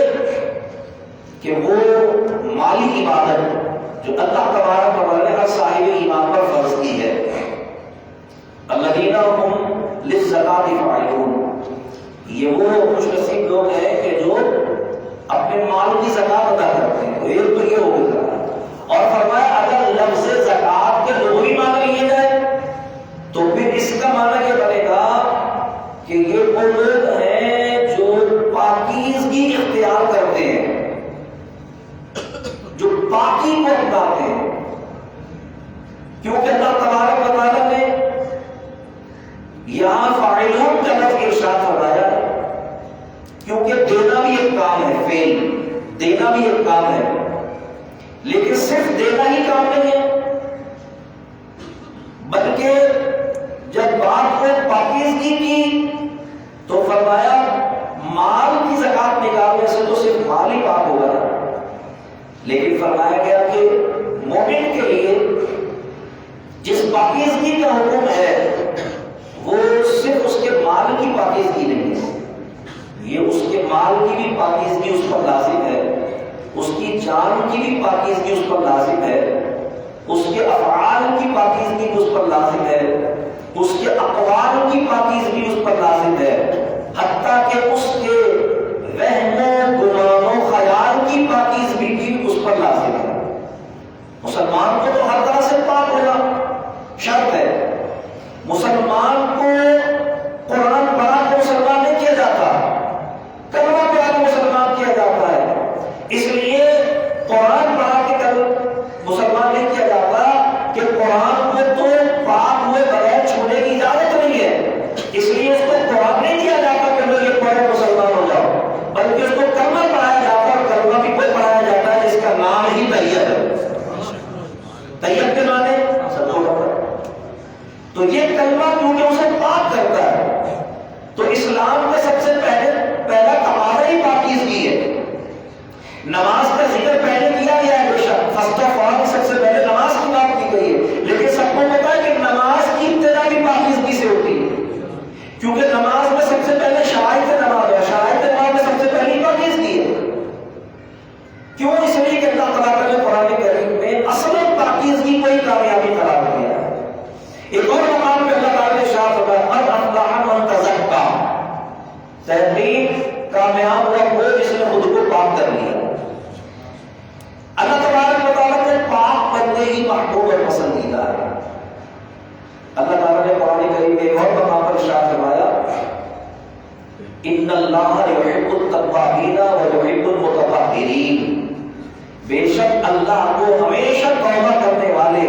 کہ وہ مالی عبادت جو اللہ تبارک و تعالی نے ہر صاحب ایمان پر فرض کی ہے، الذین هم للزکاۃ فاعلون، یہ وہ خوش نصیب لوگ ہیں کہ جو اپنے مال کی زکات ادا کرتے ہیں۔ تو ایک تو یہ ہو گیا، اور فرمایا اگر لفظ زکات کے لغوی معنی لیے جائے تو پھر اس کا معنی یہ بنے گا کہ یہ وہ لوگ ہیں جو پاکیزگی اختیار کرتے ہیں، جو پاکی کو اپناتے ہیں، کیونکہ اللہ تبارک و تعالیٰ نے یہاں فاعلون کا لفظ ارشاد فرمایا کیونکہ دینا بھی ایک کام ہے، فعل دینا بھی ایک کام ہے، لیکن صرف دینا ہی کام نہیں ہے، بلکہ جب بات ہوئے پاکیزگی کی تو فرمایا مال کی زکات نکالنے سے تو صرف مال ہی پاک ہوگا، لیکن فرمایا گیا کہ مومن کے لیے جس پاکیزگی کا حکم ہے وہ صرف اس کے مال کی پاکیزگی نہیں ہے، یہ اس کے مال کی بھی پاکیزگی اس پر لازم ہے، اس کی جان کی بھی پاکیزگی اس پر لازم ہے، اس کے افعال کی پاکیزگی اس پر لازم ہے، اس کے اقوال کی پاکیزگی اس پر لازم ہے، حتیٰ کہ اس کے وہم و گمان و خیال کی پاکیزگی بھی اس پر لازم ہے۔ مسلمان کو تو ہر طرح سے پاک ہونا شرط ہے، مسلمان کو قرآن پڑھا کے مسلمان نہیں کیا جاتا، کلمہ پڑھا کے مسلمان کیا جاتا ہے، اس لیے قرآن پڑھا کے مسلمان نہیں کیا جاتا کہ قرآن کو تو پاک ہوئے بغیر چھونے کی اجازت نہیں ہے، اس لیے اس کو قرآن نہیں کیا جاتا کہ لوگ یہ پڑھے مسلمان ہو جاؤ، بلکہ اس کو کلمہ پڑھایا جاتا ہے، اور کلمہ بھی کوئی پڑھایا جاتا ہے جس کا نام ہی طیب ہے۔ طیب کے معنی سب کو پتہ ہے، تو یہ کلمہ کیونکہ اسے پاک کرتا ہے، تو اسلام میں سب سے پہلا تقاضا ہی پاکیزگی ہے۔ نماز کا ذکر پہلے کیا گیا ہے، بے شک فرسٹ آف آل سب سے پہلے نماز کی بات کی گئی ہے، لیکن سب کو پتا ہے کہ نماز کی ابتدا بھی پاکیزگی سے ہوتی ہے، کیونکہ نماز میں سب سے پہلے شرائط نماز ہے، شرائط نماز میں سب سے پہلی پاکیزگی ہے۔ کیوں؟ اس لیے کہ اللہ تعالیٰ نے قرآن کریم میں اصل پاکیزگی کو ہی کامیابی قرار دیا ہے۔ ایک اور مقام پہ اللہ تعالیٰ نے ارشاد فرمایا قد افلح من تزکیٰ، تحقیق کامیاب ہوا وہ جس نے خود کو پاک کر لیا۔ اللہ تبارک و تعالیٰ نے پاک بننے ہی محبوب اور پسندیدہ ہے۔ اللہ تعالیٰ نے قرآن کریم میں ایک اور مقام پر ارشاد فرمایا ان اللہ یحب التوابین و یحب المتطہرین، بے شک اللہ کو ہمیشہ توبہ کرنے والے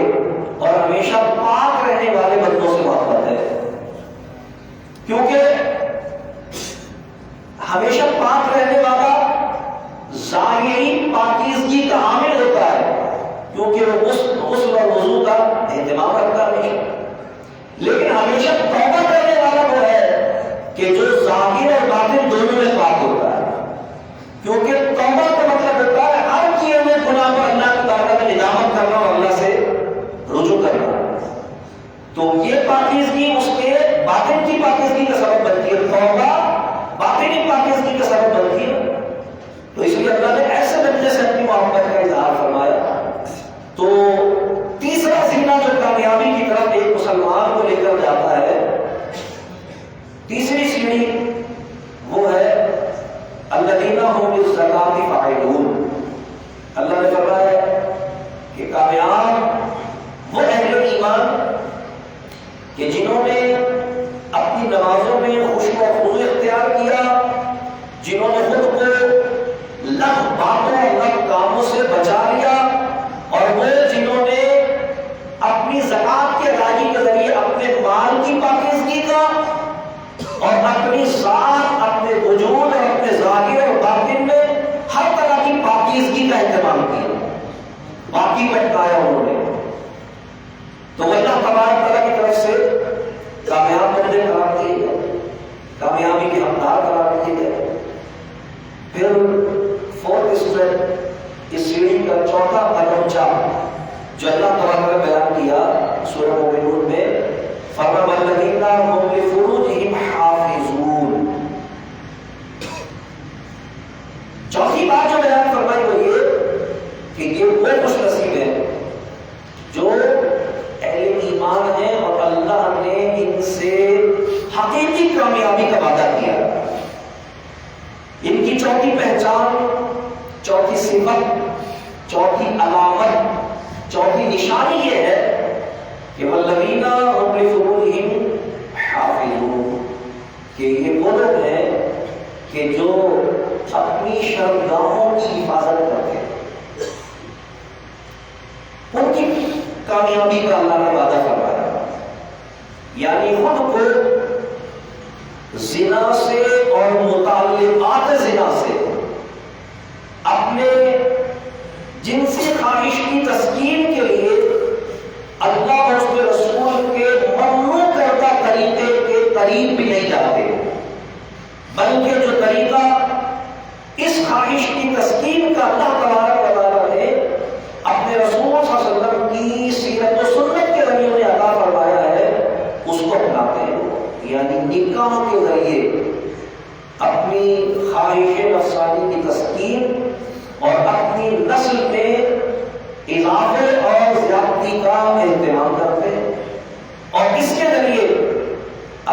اور ہمیشہ پاک رہنے والے بندوں سے محبت ہے، کیونکہ ہمیشہ پاک رہنے والا ظاہری پاکیزگی کا حامل ہوتا ہے، کیونکہ وہ غسل اور وضو کا اہتمام رکھتا ہے، لیکن ہمیشہ توبہ کرنے والا وہ ہے کہ جو ظاہر اور باطن دونوں میں پاک ہوتا ہے، کیونکہ توبہ کا مطلب ہوتا ہے ہر کیے ہوئے گناہ پر اللہ کی بارگاہ میں ندامت کرنا اور اللہ سے رجوع کرنا۔ تو یہ پاکیزگی اس کے باطن کی پاکیزگی کا سبب بنتی ہے، توبہ باطنی پاکیزگی کا سبب بنتی ہے۔ تو اس لیے اللہ نے ایسے بندے سے اپنی محبت کا اظہار فرمایا۔ تو تیسرا زینہ جو کامیابی کی طرف ایک مسلمان کو لے کر جاتا ہے، تیسری سیڑھی وہ ہے الذین هم للزکاۃ فاعلون۔ اللہ نے فرمایا کہ کامیاب وہ اہل ایمان کہ جنہوں نے اپنی نمازوں میں خشوع و خضوع اختیار کیا، جنہوں نے خود کو لغو باتوں اور لغو کاموں سے بچا لیا، اور وہ جنہوں نے اپنی زکوٰۃ کے ادائیگی کے ذریعے اپنے مال کی پاکیزگی کا اور اپنی ذات، اپنے وجود اور اپنے ظاہر اور باطن میں ہر طرح کی پاکیزگی کا اہتمام کیا، باقی بٹکایا انہوں نے، تو وہ اللہ تبارک تعالیٰ کی طرف سے کامیاب بندے قرار دیے گئے، کامیابی کے حقدار قرار دیے گئے۔ پھر فورتھ اسٹیپ، اس سیڑھی کا چوتھا پرچہ جو اللہ تبارک نے بیان کیا سورہ مومنون میں، فرمایا والذین هم لفروجہم حافظون۔ چوتھی بات جو بیان فرمائی وہ یہ کہ یہ وہ خوش نصیب ہیں جو اہل ایمان ہیں اور اللہ نے ان سے حقیقی کامیابی کا وعدہ کیا۔ ان کی چوتھی پہچان، چوتھی صفت، چوتھی علامت، چوتھی نشانی یہ ہے کہ والذین هم لفروجہم حافظون، کہ یہ وہ لوگ ہیں کہ جو اپنی شرمگاہوں کی حفاظت کرتے ہیں، ان کی کامیابی کا اللہ نے وعدہ فرمایا، یعنی خود کو زنا سے اور متعلقات زنا سے، اپنے جنسی خواہش کی تسکین کے لیے اللہ اور اس کے رسول کے ممنوع کردہ طریقے کے قریب بھی نہیں جاتے، بلکہ جو طریقہ اس خواہش کی تسکین کا اللہ تبارک و تعالیٰ نے اپنے رسول صلی اللہ علیہ وسلم کی سیرت و سنت کے ذریعے انہیں عطا فرمایا ہے اس کو اپناتے ہیں، یعنی نکاح کے ذریعے اپنی خواہش نفسانی کی تسکین اور اپنی نسل میں اضافے اور زیادتی کا اہتمام کرتے ہیں، اور اس کے ذریعے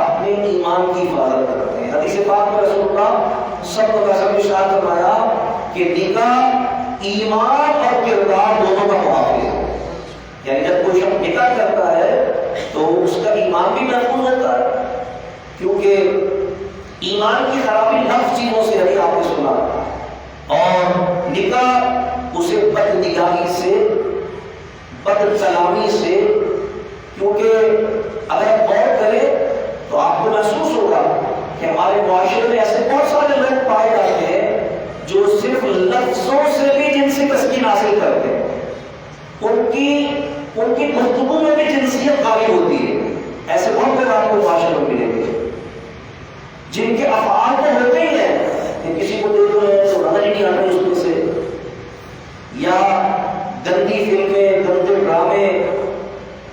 اپنے ایمان کی حفاظت کرتے ہیں۔ حدیث پاک میں رسول اللہ صلی اللہ علیہ وسلم نے ارشاد فرمایا کہ نکاح ایمان اور کردار دونوں کا محافظ ہے، یعنی جب کوئی شخص نکاح کرتا ہے تو اس کا ایمان بھی محفوظ ہوتا ہے، کیونکہ ایمان کی خرابی نفس چیزوں سے ہے، آپ نے سنا، اور نکاح اسے بد نگاہی سے، بد کلامی سے، کیونکہ اگر غور کریں تو آپ کو محسوس ہوگا کہ ہمارے معاشرے میں ایسے بہت سارے لوگ پائے جاتے ہیں جو صرف لفظوں سے بھی جنسی تسکین حاصل کرتے ہیں، ان کی گفتگو میں بھی جنسیت غالب ہوتی ہے۔ ایسے بہت لوگ آپ کو معاشرے میں ملیں گے جن کے افعال تو ہوتے ہی ہیں کہ کسی کو دیکھ رہے ہیں تو نظر ہی نہیں آ رہی اس میں سے، یا گندی فلمیں، گندے ڈرامے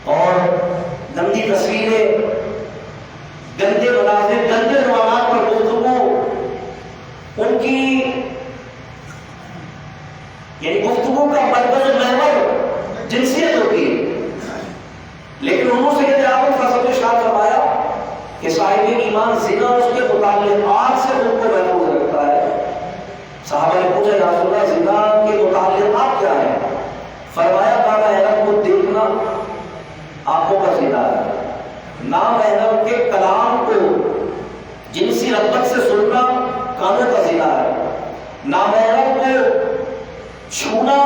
اور گندی تصویریں، گندے مناظر، گندے روایات پر گفتگو، ان کی یعنی گفتگو کا مرکز محور جنسیت ہوتی ہے، لیکن انہوں سے یہ آپ نے ارشاد فرمایا کہ صاحب ایمان زنا اس کے متعلقات سے خود کو محفوظ رکھتا ہے۔ صحابہ نے پوچھا یا رسول اللہ زنا کے متعلقات کیا ہیں؟ فرمایا نامحرم کو دیکھنا آنکھوں کا زنا ہے، نامحرم کے کلام کو جنسی رغبت سے سننا کانوں کا زنا ہے، نامحرم کو چھونا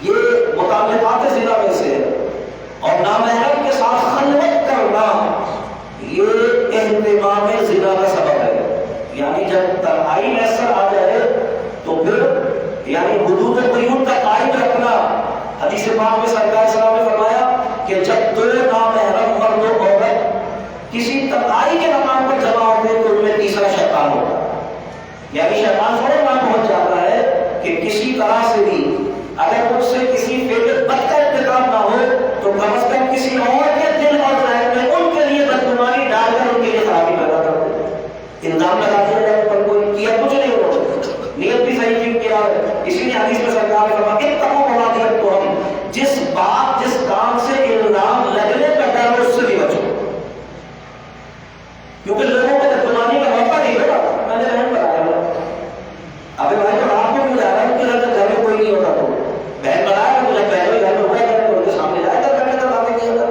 یہ متعلقات زنا میں سے ہے، اور نامحرم کے ساتھ خلوت کرنا یہ اہتمام زنا کا سبب ہے۔ یعنی جب تنہائی میسر آ جائے تو پھر یعنی حدود قیود کا قائم رکھنا۔ حدیث پاک میں سرکار اسلام نے فرمایا کہ جب دو نامحرم مرد و عورت کسی تنہائی کے مقام پر جمع ہوتے ہیں تو ان میں تیسرا شیطان ہوتا ہے۔ یعنی شیطان فوراً وہاں پہنچ جاتا ہے کہ کسی طرح سے بھی اگر مجھ سے کسی فعل بد کا ارتکاب نہ ہو تو کم از کم کسی اور کے دل اور ذہن میں ان کے لیے بدگمانی ڈال کر ان کے لیے خرابی پیدا کر دے، الزام لگا دیا جائے پر کوئی کیا کچھ نہیں ہوتا، نیت بھی صحیح کیوں کیا ہے۔ اسی لیے حدیث میں سرکار نے فرمایا کہ اتقوا موادیت تو ہم جس بات جس کام سے الزام لگنے کا ڈر ہے اس سے بھی بچو، کیونکہ لوگوں کو بدگمانی کا موقع نہیں ہوگا۔ میں نے بہن بنایا ابھی بھائی تو آپ کو بھی جا رہا ہے کہ گھر میں کوئی نہیں ہوتا تو بہن بنایا تو جب بہن گھر میں ہوا جائے تو ان کے سامنے جائے گا کرنے کا باتیں کیا تھا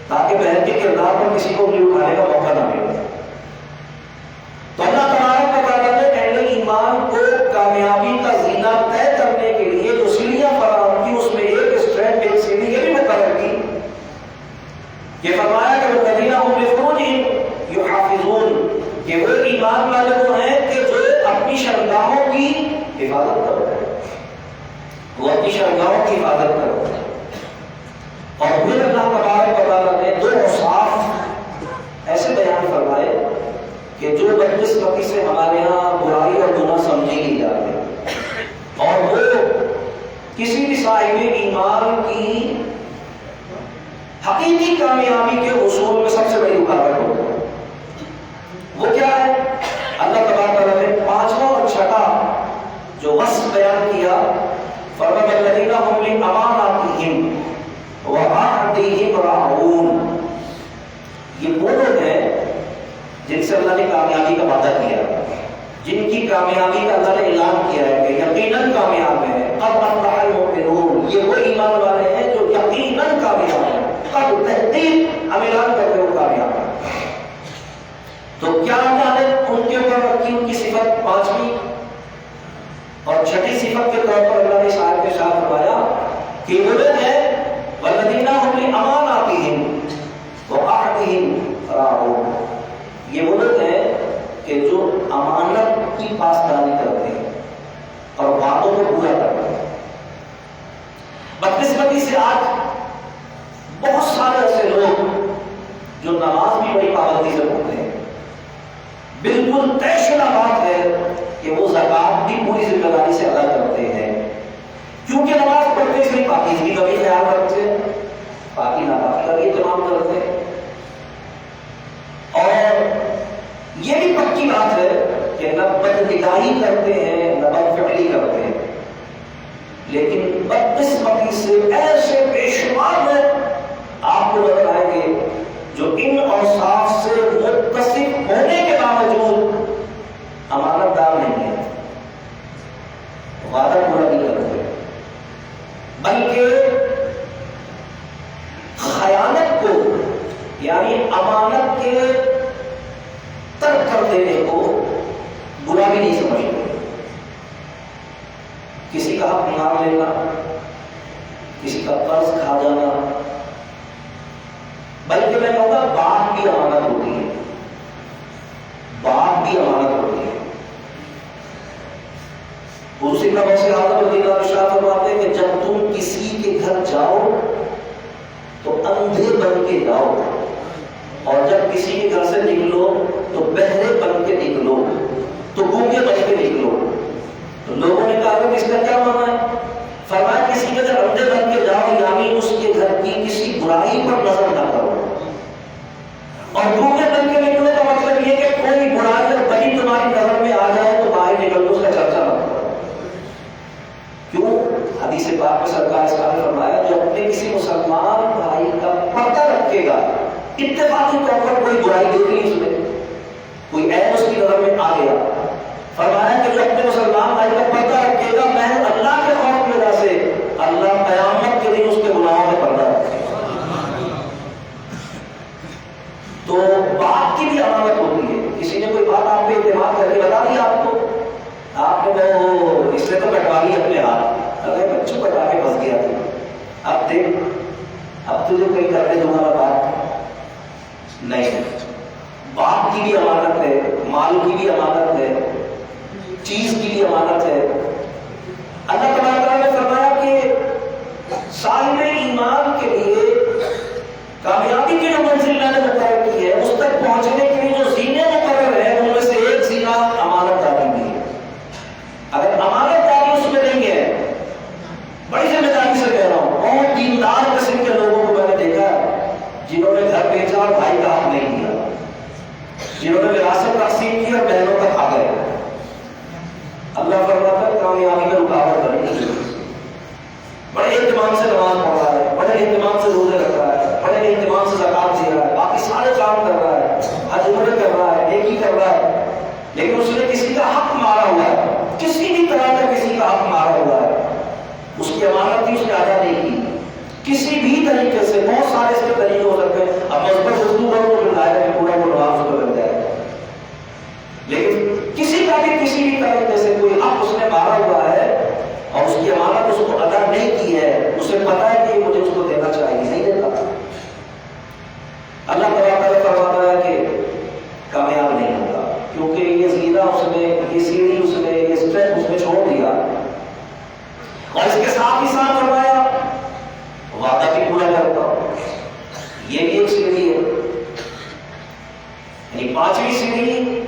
تاکہ بہن کے کردار پر کسی کو انگلی اٹھانے کا موقع نہ ملے۔ تو اللہ تبارک و تعالیٰ نے اہل ایمان کو کامیابی کا زینہ طے کرنے کے لیے جو سیڑھیاں فراہم کی اس میں ایک اسٹریپ ایک سیڑھی یہ بھی مقرر کی کہ فرمایا کہ والذین هم لفروجہم یحافظون، کہ وہ ایمان والے وہ ہیں کہ جو اپنی شرمگاہوں کی حفاظت کرتے ہیں، وہ اپنی شرمگاہوں کی حفاظت کرتے ہیں۔ اور پھر اللہ تبارک و تعالیٰ نے دو اوصاف ایسے بیان فرمائے کہ جو بدقسمتی سے ہمارے ہاں برائی اور گناہ سمجھی نہیں جاتے، اور وہ کسی بھی صاحب ایمان کی حقیقی کامیابی کے اصول میں سب سے بڑی رکاوٹ ہوتی ہے۔ وہ کیا ہے؟ اللہ تبارک و تعالیٰ نے پانچواں اور چھٹا جو وصف بیان کیا فرمایا الذین هم لاماناتہم وعہدہم راعون، یہ وہ لوگ ہیں جن سے اللہ نے کامیابی کا وعدہ کیا، جن کی کامیابی کا اللہ نے اعلان کیا ہے کہ یقیناً کامیاب ہے۔ قد افلح المؤمنون، یہ وہ ایمان والے ہیں جو یقیناً کامیاب ہیں، قد تحقیق ہم اعلان کرتے ہو کامیاب ہیں۔ تو کیا اللہ نے ان کے اوپر رکھی ان کی صفت پانچویں اور چھٹی صفت کے طور پر اللہ نے اس آیت کے ساتھ فرمایا کہ وہ لوگ ہیں والذین هم لاماناتہم وعہدہم راعون، یہ وہ لوگ ہیں کہ جو امانت کی پاسداری کرتے ہیں اور وعدوں کو پورا کرتے ہیں۔ بدقسمتی سے آج بہت سارے ایسے لوگ جو نماز بھی بڑی پابندی سے پڑھتے ہیں، بالکل طے شدہ بات ہے کہ وہ زکوٰۃ بھی پوری ذمہ داری سے ادا کرتے ہیں، کیونکہ نماز پڑھتے اس لیے پاکیزگی کا بھی خیال رکھتے ہیں، پاکی ناپاکی کا بھی اہتمام کرتے ہیں، اور یہ بھی پکی بات ہے کہ نہ بدنگاہی کرتے ہیں نہ بدفعلی کرتے ہیں، لیکن بدقسمتی سے ایسے بے شمار میں آپ کو نظر آئیں گے جو ان اوصاف سے متصف ہونے کے باوجود امانت دار نہیں ہے، وعدہ پورا نہیں کرتے، بلکہ خیانت کو یعنی امانت کے ترک کر دینے کو برا بھی نہیں سمجھتے۔ کسی کا حق مار لینا، کسی کا قرض کھا جانا، بلکہ میں کہوں گا بات بھی امانت ہوتی ہے، بات بھی امانت ہوتی ہے۔ دوسری کا ویسے اعظم مدینہ ارشاد فرماتے ہیں کہ جب تم کسی کے گھر جاؤ تو اندھے بن کے جاؤ، اور جب کسی کے گھر سے نکلو تو بہرے بن کے نکلو، تو گونگے بن کے نکلو۔ تو لوگوں نے کہا کہ اس کا کیا معنی ہے؟ فرمایا کسی کے گھر اندھے بن کے جاؤ یعنی اس کے گھر کی کسی برائی پر نظر نہ کرو، اور گونگے بن کے نکلنے کا مطلب یہ کہ کوئی برائی اور بری تمہاری نظر میں آ جائے تو باہر نکل دو، اس کا چرچا نہ کرو۔ کیوں؟ حدیث پاک میں سرکار اسلام نے فرمایا جو اپنے کسی مسلمان بھائی کا پردہ رکھے گا، اتفاقی طور پر کوئی برائی دیکھ لی اس میں، کوئی عیب اس کی نظر میں آ گیا، فرمایا کہ جو اپنے مسلمان بھائی کا پردہ رکھے گا محض اللہ کے خوف کی وجہ سے اللہ قیامت کے دن اس کے گناہوں میں پردہ رکھے گا۔ تو بات کی بھی امانت ہوتی ہے، کسی نے کوئی بات آپ پہ اعتماد کر کے بتا دی آپ کو، آپ نے وہ اس نے تو کٹوا لی اپنے ہاتھ، دیکھ اب تجھے کوئی کرنے تمہارا بات نہیں. باپ کی بھی امانت ہے, مال کی بھی امانت ہے, چیز کی بھی امانت ہے. اللہ تبارک نے فرمایا کہ صاحب ایمان کے لیے کامیابی کی جو منزل میں نے مقرر کی ہے, اس تک پہنچنے کے لیے جو زینے مقرر ہے, ان میں سے ایک زینہ امانت داری بھی ہے. اگر امانت داری اس میں نہیں ہے, بڑی ذمہ داری سے کہہ رہا ہوں, بہت دیندار قسم کے لوگوں کو میں نے دیکھا جنہوں نے گھر بیچا اور بھائی کا حق نہیں دیا, جنہوں نے وراثت تقسیم کی اور بہنوں کا کھا گئے. اللہ فرماتا ہے کامیابی میں رکاوٹ بنے گی. بڑے اہتمام سے نماز پڑھ رہا ہے, بڑے اہتمام سے روزے رکھ رہا ہے, بڑے اہتمام سے زکات دے رہا ہے, باقی سارے کام کر رہا ہے, حج عمرہ کر رہا ہے, نیکی کر رہا ہے, لیکن اس نے کسی کا حق مارا ہوا ہے, کسی بھی طرح کا کسی کا حق مارا ہوا ہے, اس کی امانت بھی اس نے ادا نہیں کی کسی بھی طریقے سے. بہت سارے اس کے طریقے ہو سکتے ہیں, اب مثبت گفتگو کروں تو دائرے میں پورا وہ نماز کو لگ جائے گا, لیکن کسی کا بھی کسی بھی طریقے سے کوئی حق اس نے مارا ہوا ہے اور اس کی امانت اس کو ادا نہیں کی ہے, اسے پتا ہے کہ مجھے اس کو دینا چاہیے, نہیں دیتا. اللہ تعالیٰ فرماتا ہے کہ کامیاب نہیں ہوگا, کیونکہ یہ زینہ اس نے, یہ سیڑھی اس نے, یہ اسٹریپ اس نے چھوڑ دیا. اور اس کے ساتھ ہی ساتھ فرمایا وعدہ بھی پورا کرتا ہوں. یہ بھی ایک سیڑھی ہے, یعنی پانچویں سیڑھی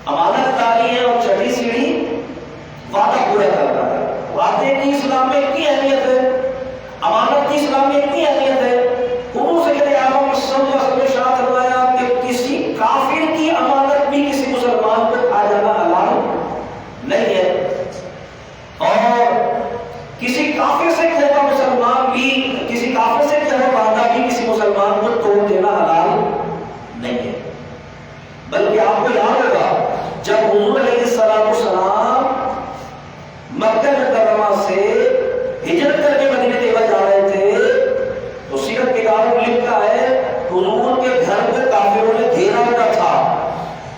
امانت داری ہے اور چھٹی سیڑھی وعدہ پورا کرنا ہے. وعدے کی اسلام میں اتنی اہمیت ہے, امانت کی اسلام میں اتنی اہمیت ہے. حضور سید اعظم صلی اللہ علیہ وسلم نے ارشاد فرمایا کہ کسی کافر کی امانت بھی کسی مسلمان کو کھا جانا حلال نہیں ہے, اور کسی کافر سے کیا ہوا مسلمان بھی, کسی کافر سے کیا ہوا وعدہ بھی کسی مسلمان کو توڑ دینا حلال نہیں ہے. بلکہ آپ کو یاد ہوگا جب حضور علیہ السلام مکہ مکرمہ سے ہجرت کر کے مدینہ طیبہ جا رہے تھے تو سیرت کتابوں میں لکھا ہے حضور کے گھر پہ کافروں نے گھیرا ہوا تھا.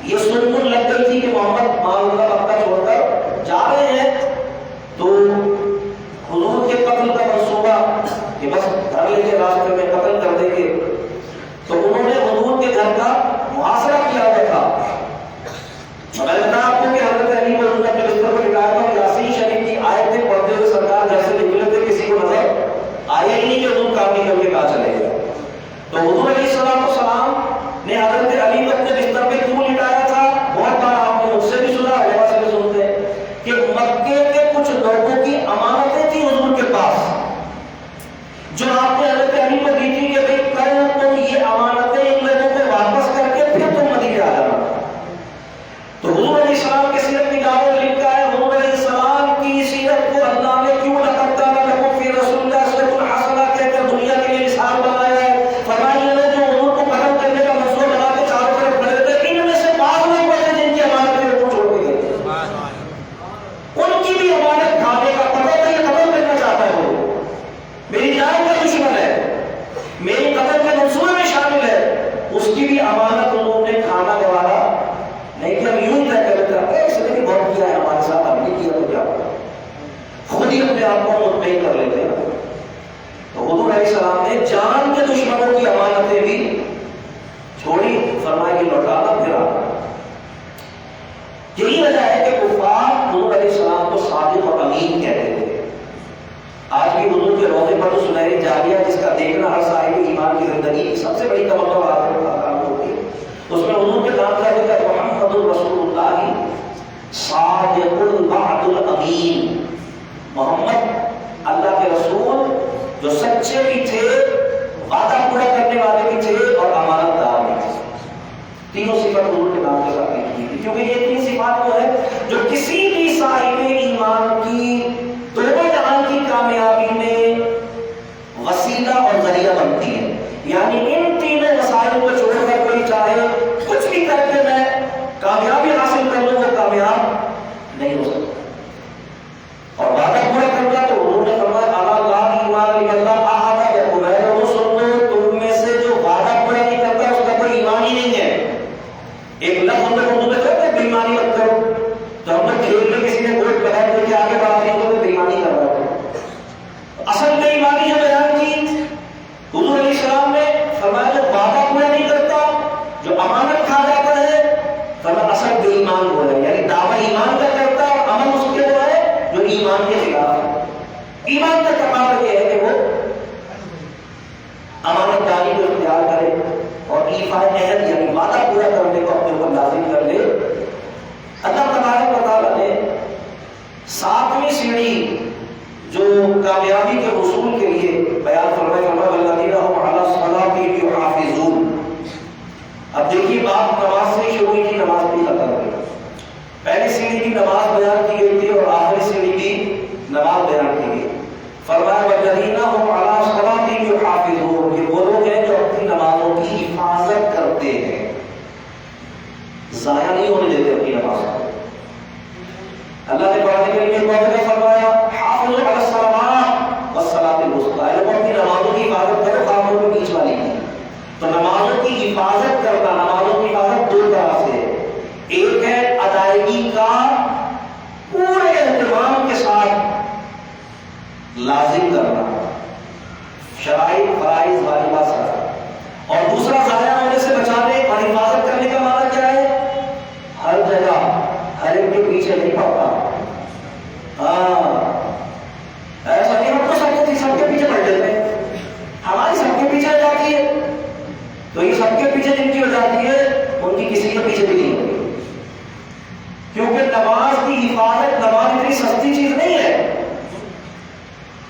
یہ سن کر لگ گئی تھی کہ محمد مان اللہ مکہ چھوڑ کر جا رہے ہیں, تو حضور کے قتل کا منصوبہ کہ بس گھر لے کے راستے میں قتل کر دیں گے, تو انہوں نے حضور کے گھر کا محاصرہ کیا ہوا تھا. میں بتا آپ کو کہ حضرت علی کو اپنے بستر پر لٹایا تھا, یاسین شریف کی آیتیں پڑھتے ہوئے سرکار گھر سے نکلے تھے, کسی کو نظر آیا ہی نہیں کہ حضور کام نہیں کر کے کہاں چلے گئے. تو حضور علیہ السلام نے حضرت علی کو اپنے بستر پہ کیوں لٹایا تھا, بہت بار آپ نے مجھ سے بھی سنا, علماء سے بھی سنتے ہیں کہ مکے کے کچھ لوگوں کی امانتیں تھیں حضور کے پاس, جو آپ نے حضرت علی کو دی تھی کہ بھائی کل تم یہ امانتیں ان لوگوں کو واپس کر کے پھر تم مدینے آ جانا. تو حضور علیہ السلام کے سیرت کی کتابوں میں لکھا ہے حضور علیہ السلام کی سیرت کو اللہ نے کیوں لقد کان لکم فی رسول اللہ اسوۃ حسنہ کہہ کر دنیا کے لیے مثال بنایا ہے. فرمایا نے جو حضور کو قتل کرنے کا منصوبہ بنا کے چاروں طرف کھڑے تھے, ان میں سے بعض لوگ ایسے جن کی امانتیں وہ چھوڑ کے گئے, ان کی بھی امانت کھانے کا پتہ تھا, یہ قتل کرنا چاہتا ہے, وہ میری جان کا دشمن ہے, میری قتل کے منصوبے میں شامل ہے, اس کی بھی امانت انہوں نے کھانا گوارا نہیں کہ ہم یوں ہی طے کرتے ہیں اس نے بھی بہت کیا ہے ہمارے ساتھ, ہم نے کیا تو کیا, خود ہی اپنے آپ کو مطمئن کر لیتے ہیں. تو حضور علیہ السلام نے جان کے دشمنوں کی امانتیں بھی چھوڑی, فرمایا کہ لوٹانا پھر آنا. یہی وجہ ہے کہ کفار حضور علیہ السلام کو صادق اور امین کہتے تھے. آج بھی حضور کے روضے پر تو سنہری جاریہ جس کا دیکھنا ہر صاحب ایمان کی زندگی کی سب سے بڑی توقع کام ہوتی ہے, اس میں حضور کے نام کا ذکر ہے محمد رسول اللہ صادق الوعد الامین. محمد اللہ کے رسول جو سچے بھی تھے, وعدہ پورا کرنے والے بھی تھے اور امانت دار بھی تھے. تینوں صفات حضور کے نام کے ساتھ لکھی تھی, کیونکہ یہ تین صفات وہ ہے جو کسی بھی صاحب ایمان کی دونوں جہان کی کامیابی میں وسیلہ اور ذریعہ بنتی ہے. یعنی ان تینوں وسائل کو چھوڑ کر کوئی چاہے کچھ بھی کر کے میں کامیابی حاصل کر لوں, وہ کامیاب نہیں ہو سکتا. اور وعدہ پورا کرنا تو انہوں نے فرمایا اللہ ایمان اللہ احد یکن, لوگوں سن لو تم میں سے جو وعدہ پورا نہیں کرتا اس کا کوئی ایمان ہی نہیں ہے. ایک لفظ ہم نے اردو میں کہتے ہیں بے ایمانی مت کرو, تو ہم نے کھیل میں کسی نے گوشت بغیر دے کے آگے بڑھا دیا تو بے ایمانی کر رہا ہے. اصل بے ایمانی جو بیان کی ایمان کے خلاف ہے۔ ایمان کا کمال یہ ہے کہ وہ امانت داری کو اختیار کرے اور ایفائے عہد یعنی وعدہ پورا کرنے کو اپنے اوپر لازم کر لے۔ اللہ تبارک و تعالیٰ نے 7ویں سیڑھی جو کامیابی کے حصول کے لیے بیان فرمائے والذین هم علی صلاتهم یحافظون۔ اب دیکھیے بات نماز سے شروع کی، نماز بھی ختم ہوئی۔ پہلی سیڑھی کی نماز بیان کی گئی تھی اور آخری سیڑھی کی نماز بیان کی گئی۔ فرمایا والذین هم علی صلاتهم یحافظون، یہ وہ لوگ ہیں جو اپنی نمازوں کی حفاظت کرتے ہیں، ضائع نہیں ہونے دیتے اپنی نماز کو۔ اللہ نے قرآن کریم میں فرمایا حافظوا علی الصلوات والصلاۃ الوسطی، لوگ اپنی نمازوں کی حفاظت کرو، خاص طور پر بیچ والی کی۔ تو نمازوں کی حفاظت کرنا، نمازوں کی حفاظت دو طرح سے، ایک ہے ادائیگی کا پورے اہتمام کے ساتھ لازم کرنا، شرائط فرائض واجبات ساتھ، اور دوسرا ضائع ہونے سے بچانے اور حفاظت کرنے کا معنی کیا ہے؟ ہر جگہ ہر ایک کے پیچھے نہیں پڑتا۔ ایسا نہیں ہم تو سب کے پیچھے پڑ جاتے ہیں، ہماری سب کے پیچھے جاتی ہے، تو یہ سب کے پیچھے جن کی ہو جاتی ہے ان کی کسی کے پیچھے بھی نہیں ہوتی، کیونکہ نماز کی حفاظت، نماز اتنی سستی چیز نہیں ہے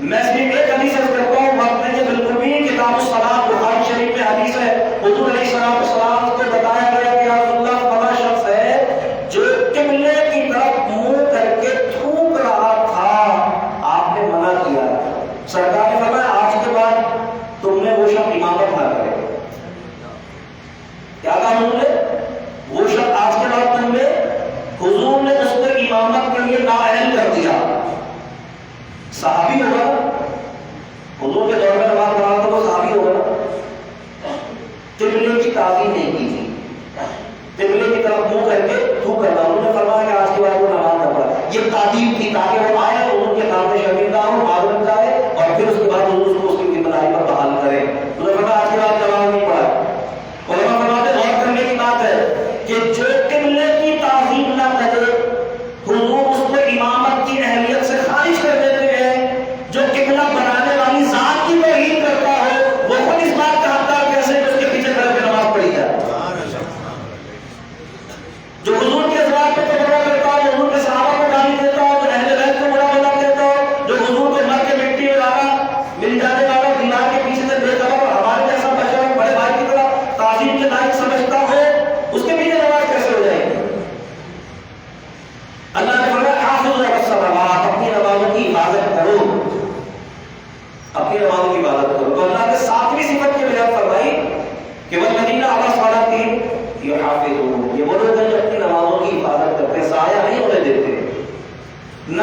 میں صرف ایک حدیث کرتا ہوں، وقت نہیں ہے بالکل بھی، کتاب الصلاۃ بخاری شریف میں حدیث ہے، حضور علیہ السلام کو بتایا گیا کہ یا رسول اللہ فلاں شخص ہے جو قبلے کی طرف منہ کر کے تھوک رہا تھا، آپ نے منع کیا۔ سرکار نے فرمایا آج کے بعد تم نے وہ شخص امامت نہ کرے۔ کیا کہا حضور نے؟ وہ شخص آج کے بعد تم نے، حضور نے اس کو امامت کے لیے نااہل کر دیا۔ صحابی ہوگا، حضور کے دور میں نماز پڑھا تو وہ صحابی ہوگا، قبلے کی تعظیم نہیں کی تھی، قبلے کی طرف منہ کر کے تھوک کرنا۔ انہوں نے فرمایا کہ آج کے بعد وہ نماز نہ پڑھا، یہ تعظیم تھی تاکہ وہ آئے حضور کے نام میں شرمندہ ہو، معذرت جائے، اور پھر اس کے بعد حضور کو اس کی ذمہ داری پر بحال کرے۔ انہوں نے فرمایا آج کے بعد نماز نہیں پڑھا۔ علماء فرماتے ہیں غور کرنے کی بات ہے کہ جو قبلے کی تعظیم نہ کرے، حضور اس کو امامت کی اہلیت سے خارج کر دیتے ہیں۔ جو قبلہ بنانے والی ذات کی توہین کرتا ہو، وہ خود اس بات کا حقدار کیسے کہ اس کے پیچھے کھڑے کے نماز پڑھی جائے۔ جو حضور کے ذات پہ تبرہ کرتا ہو، جو حضور کے صحابہ کو گالی دیتا ہو، جو اہل بیت کو برا بھلا کہتا ہو، جو حضور کو مر کے مٹی میں ڈالا مل جانے والا دیوار کے پیچھے سے بے خبر اور ہمارے جیسا بشر بڑے بھائی کی طرح تعظیم کے لائق سمجھتا ہو، اس کے پیچھے نماز کیسے ہو جائے گی؟ اللہ نے فرمایا حافظوا علی الصلوات، اپنی نمازوں کی حفاظت کرو، اپنی نمازوں کی حفاظت کرو۔ تو اللہ نے 7ویں صفت کی بیان فرمائی کہ والذین علی صلاتہم یحافظون، یہ وہ لوگ ہیں جو اپنی نمازوں کی حفاظت کرتے ہیں، ضائع نہیں ہونے دیتے۔ نہ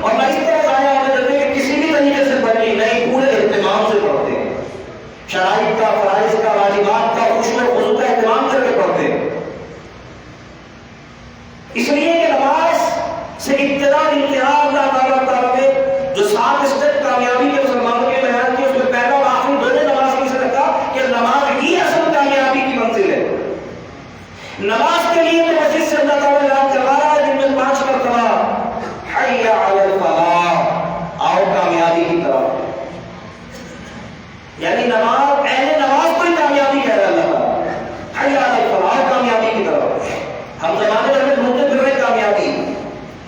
اور نہ اس طرح ضائع ہونے دیتے کہ کسی بھی طریقے سے پڑھ لی، نہیں، پورے اہتمام سے پڑھتے ہیں، شرائط کا، فرائض کا، واجبات کا، خشوع و خضوع کا اہتمام کر کے پڑھتے ہیں۔ اس لیے کہ نماز سے ابتدا انتہا اللہ تعالیٰ نے جو 7 اسٹیپ کامیابی کے مسلمانوں کے بیان کی، اس میں پہلا اور آخری دونوں نماز کی سے رکھا کہ نماز ہی اصل کامیابی کی منزل ہے۔ نماز کے لیے تو مسجد سے اللہ تعالیٰ اعلان کروا رہا ہے جن میں 5 مرتبہ حی علی الفلاح، آؤ کامیابی کی طرف، یعنی نماز، اہل نماز کو ہی کامیابی کہہ رہا ہے اللہ تعالیٰ، حی علی الفلاح، آؤ کامیابی کی طرف۔ ہم زمانے میں ڈھونڈتے پھر رہے کامیابی،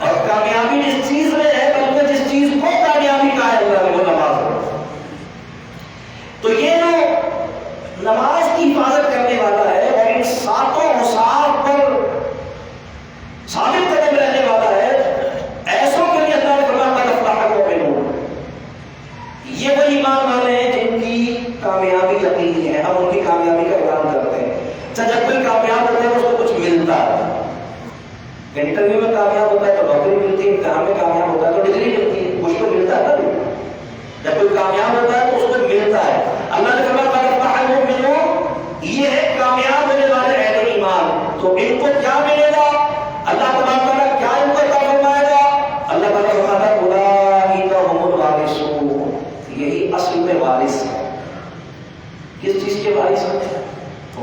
اور کامیابی جس چیز میں ہے بلکہ جس چیز کو کامیابی کہا ہے اللہ نے، وہ نماز ہے۔ تو یہ جو نماز کی حفاظت کرنے والا ہے اور ان 7 اوصاف پر ثابت قدم رہنے والا ہے، ایسوں کے لیے اللہ نے فرمایا قد افلح المؤمنون، یہ وہ ایمان والے ہیں جن کی کامیابی یقینی ہے۔ ہم ان کی کامیابی کا اعلان کرتے ہیں۔ جب کوئی کامیاب ہوتا ہے اس کو کچھ ملتا ہے، انٹرویو میں کامیاب ہوتا ہے تو نوکری ملتی ہے، امتحان میں کامیاب ہوتا ہے تو ڈگری ملتی ہے، کچھ تو ملتا ہے نا۔ جب کوئی کامیاب ہوتا ہے تو اس کو ملتا ہے۔ اللہ نے فرمایا قد افلح المؤمنون، یہ ہے کامیاب ہونے والے اہل ایمان۔ تو ان کو کیا ملے گا؟ اللہ تعالیٰ کیا ان کو عطا فرمائے گا؟ اللہ تعالیٰ فرماتا ہے اولئک هم الوارثون، یہی اصل میں وارث ہے۔ کس چیز کے وارث ہیں؟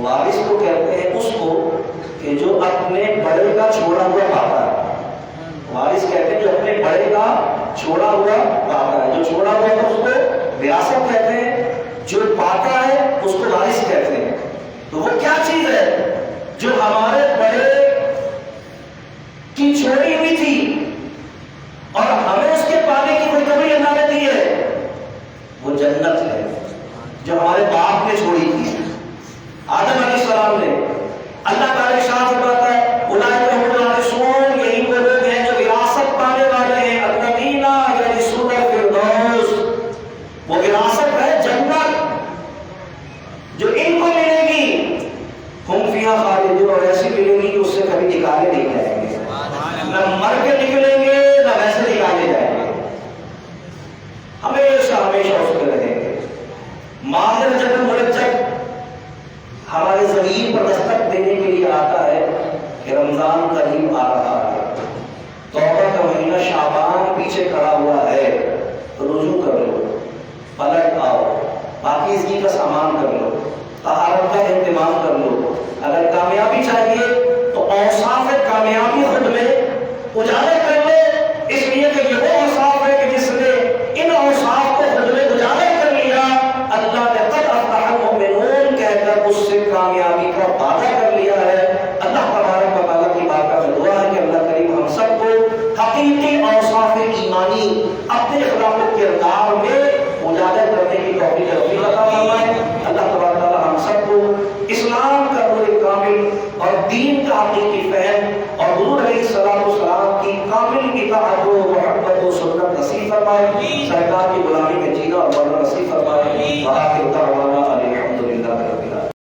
وارث کو کہتے ہیں اس کو کہ جو اپنے بڑے کا چھوڑا ہوا پاتا ہے، وارث کہتے ہیں جو اپنے بڑے کا چھوڑا ہوا پاتا ہے، جو چھوڑا ہوا ہے اس کو وراثت کہتے ہیں، جو پاتا ہے اس کو وارث کہتے ہیں۔ تو وہ کیا چیز ہے جو ہمارے بڑے کی چھوڑی ہوئی تھی اور ہمیں اس کے پانے کی کوئی کمی اللہ نے دی ہے؟ وہ جنت ہے جو ہمارے باپ نے چھوڑی تھی، آدم علیہ السلام نے۔ اللہ تعالیٰ ارشاد فرماتا ہے اولئک هم الوارثون، یہی وہ لوگ ہیں جو وراثت پانے والے ہیں، الذین یرثون الفردوس، وہ وراثت ہے جنت جو ان کو ملے گی، ہم فیہا خالدون، اور ایسی ملے گی کہ اس سے کبھی نکالے نہیں جائیں گے، نہ مر کے نکلیں گے نہ ویسے نکالے جائیں گے، ہمیشہ ہمیشہ اس میں رہیں گے۔ ماہر جب مرجب ہمارے زمین پر دستک دینے کے لیے آتا ہے کہ رمضان قریب آ رہا ہے، توبہ کا مہینہ شعبان پیچھے کھڑا ہوا ہے، رجوع کر لو، پلٹ آؤ، پاکیزگی کا سامان کر لو، طہارت کا اہتمام کر لو۔ اگر کامیابی چاہیے تو اوصاف کامیابی خود میں اجاگر کر لو، اس لیے کہ یہ وہ اوصاف ہے کہ جس نے ان اوصاف کو خود میں اجاگر کر لیا، اللہ نے قد افلح المؤمنون کہہ کر اس سے کامیابی کا وعدہ کر لیا ہے۔ اللہ تبارک و تعالیٰ کی بارگاہ میں دعا ہے کہ اللہ کریم ہم سب کو حقیقی اوصاف ایمانی اپنے اخلاق و کردار میں اجاگر کرنے کی توفیق عطا فرمائے۔ اللہ تبارک و تعالیٰ ہم سب کو اسلام کا نور کامل اور دین کا حقیقی فہم اور حضور علیہ السلام کی کامل اطاعت و محبت و سنت نصیب فرمائے، سرکار کی غلامی میں جینا اور مرنا نصیب فرمائے۔ وآخر دعوانا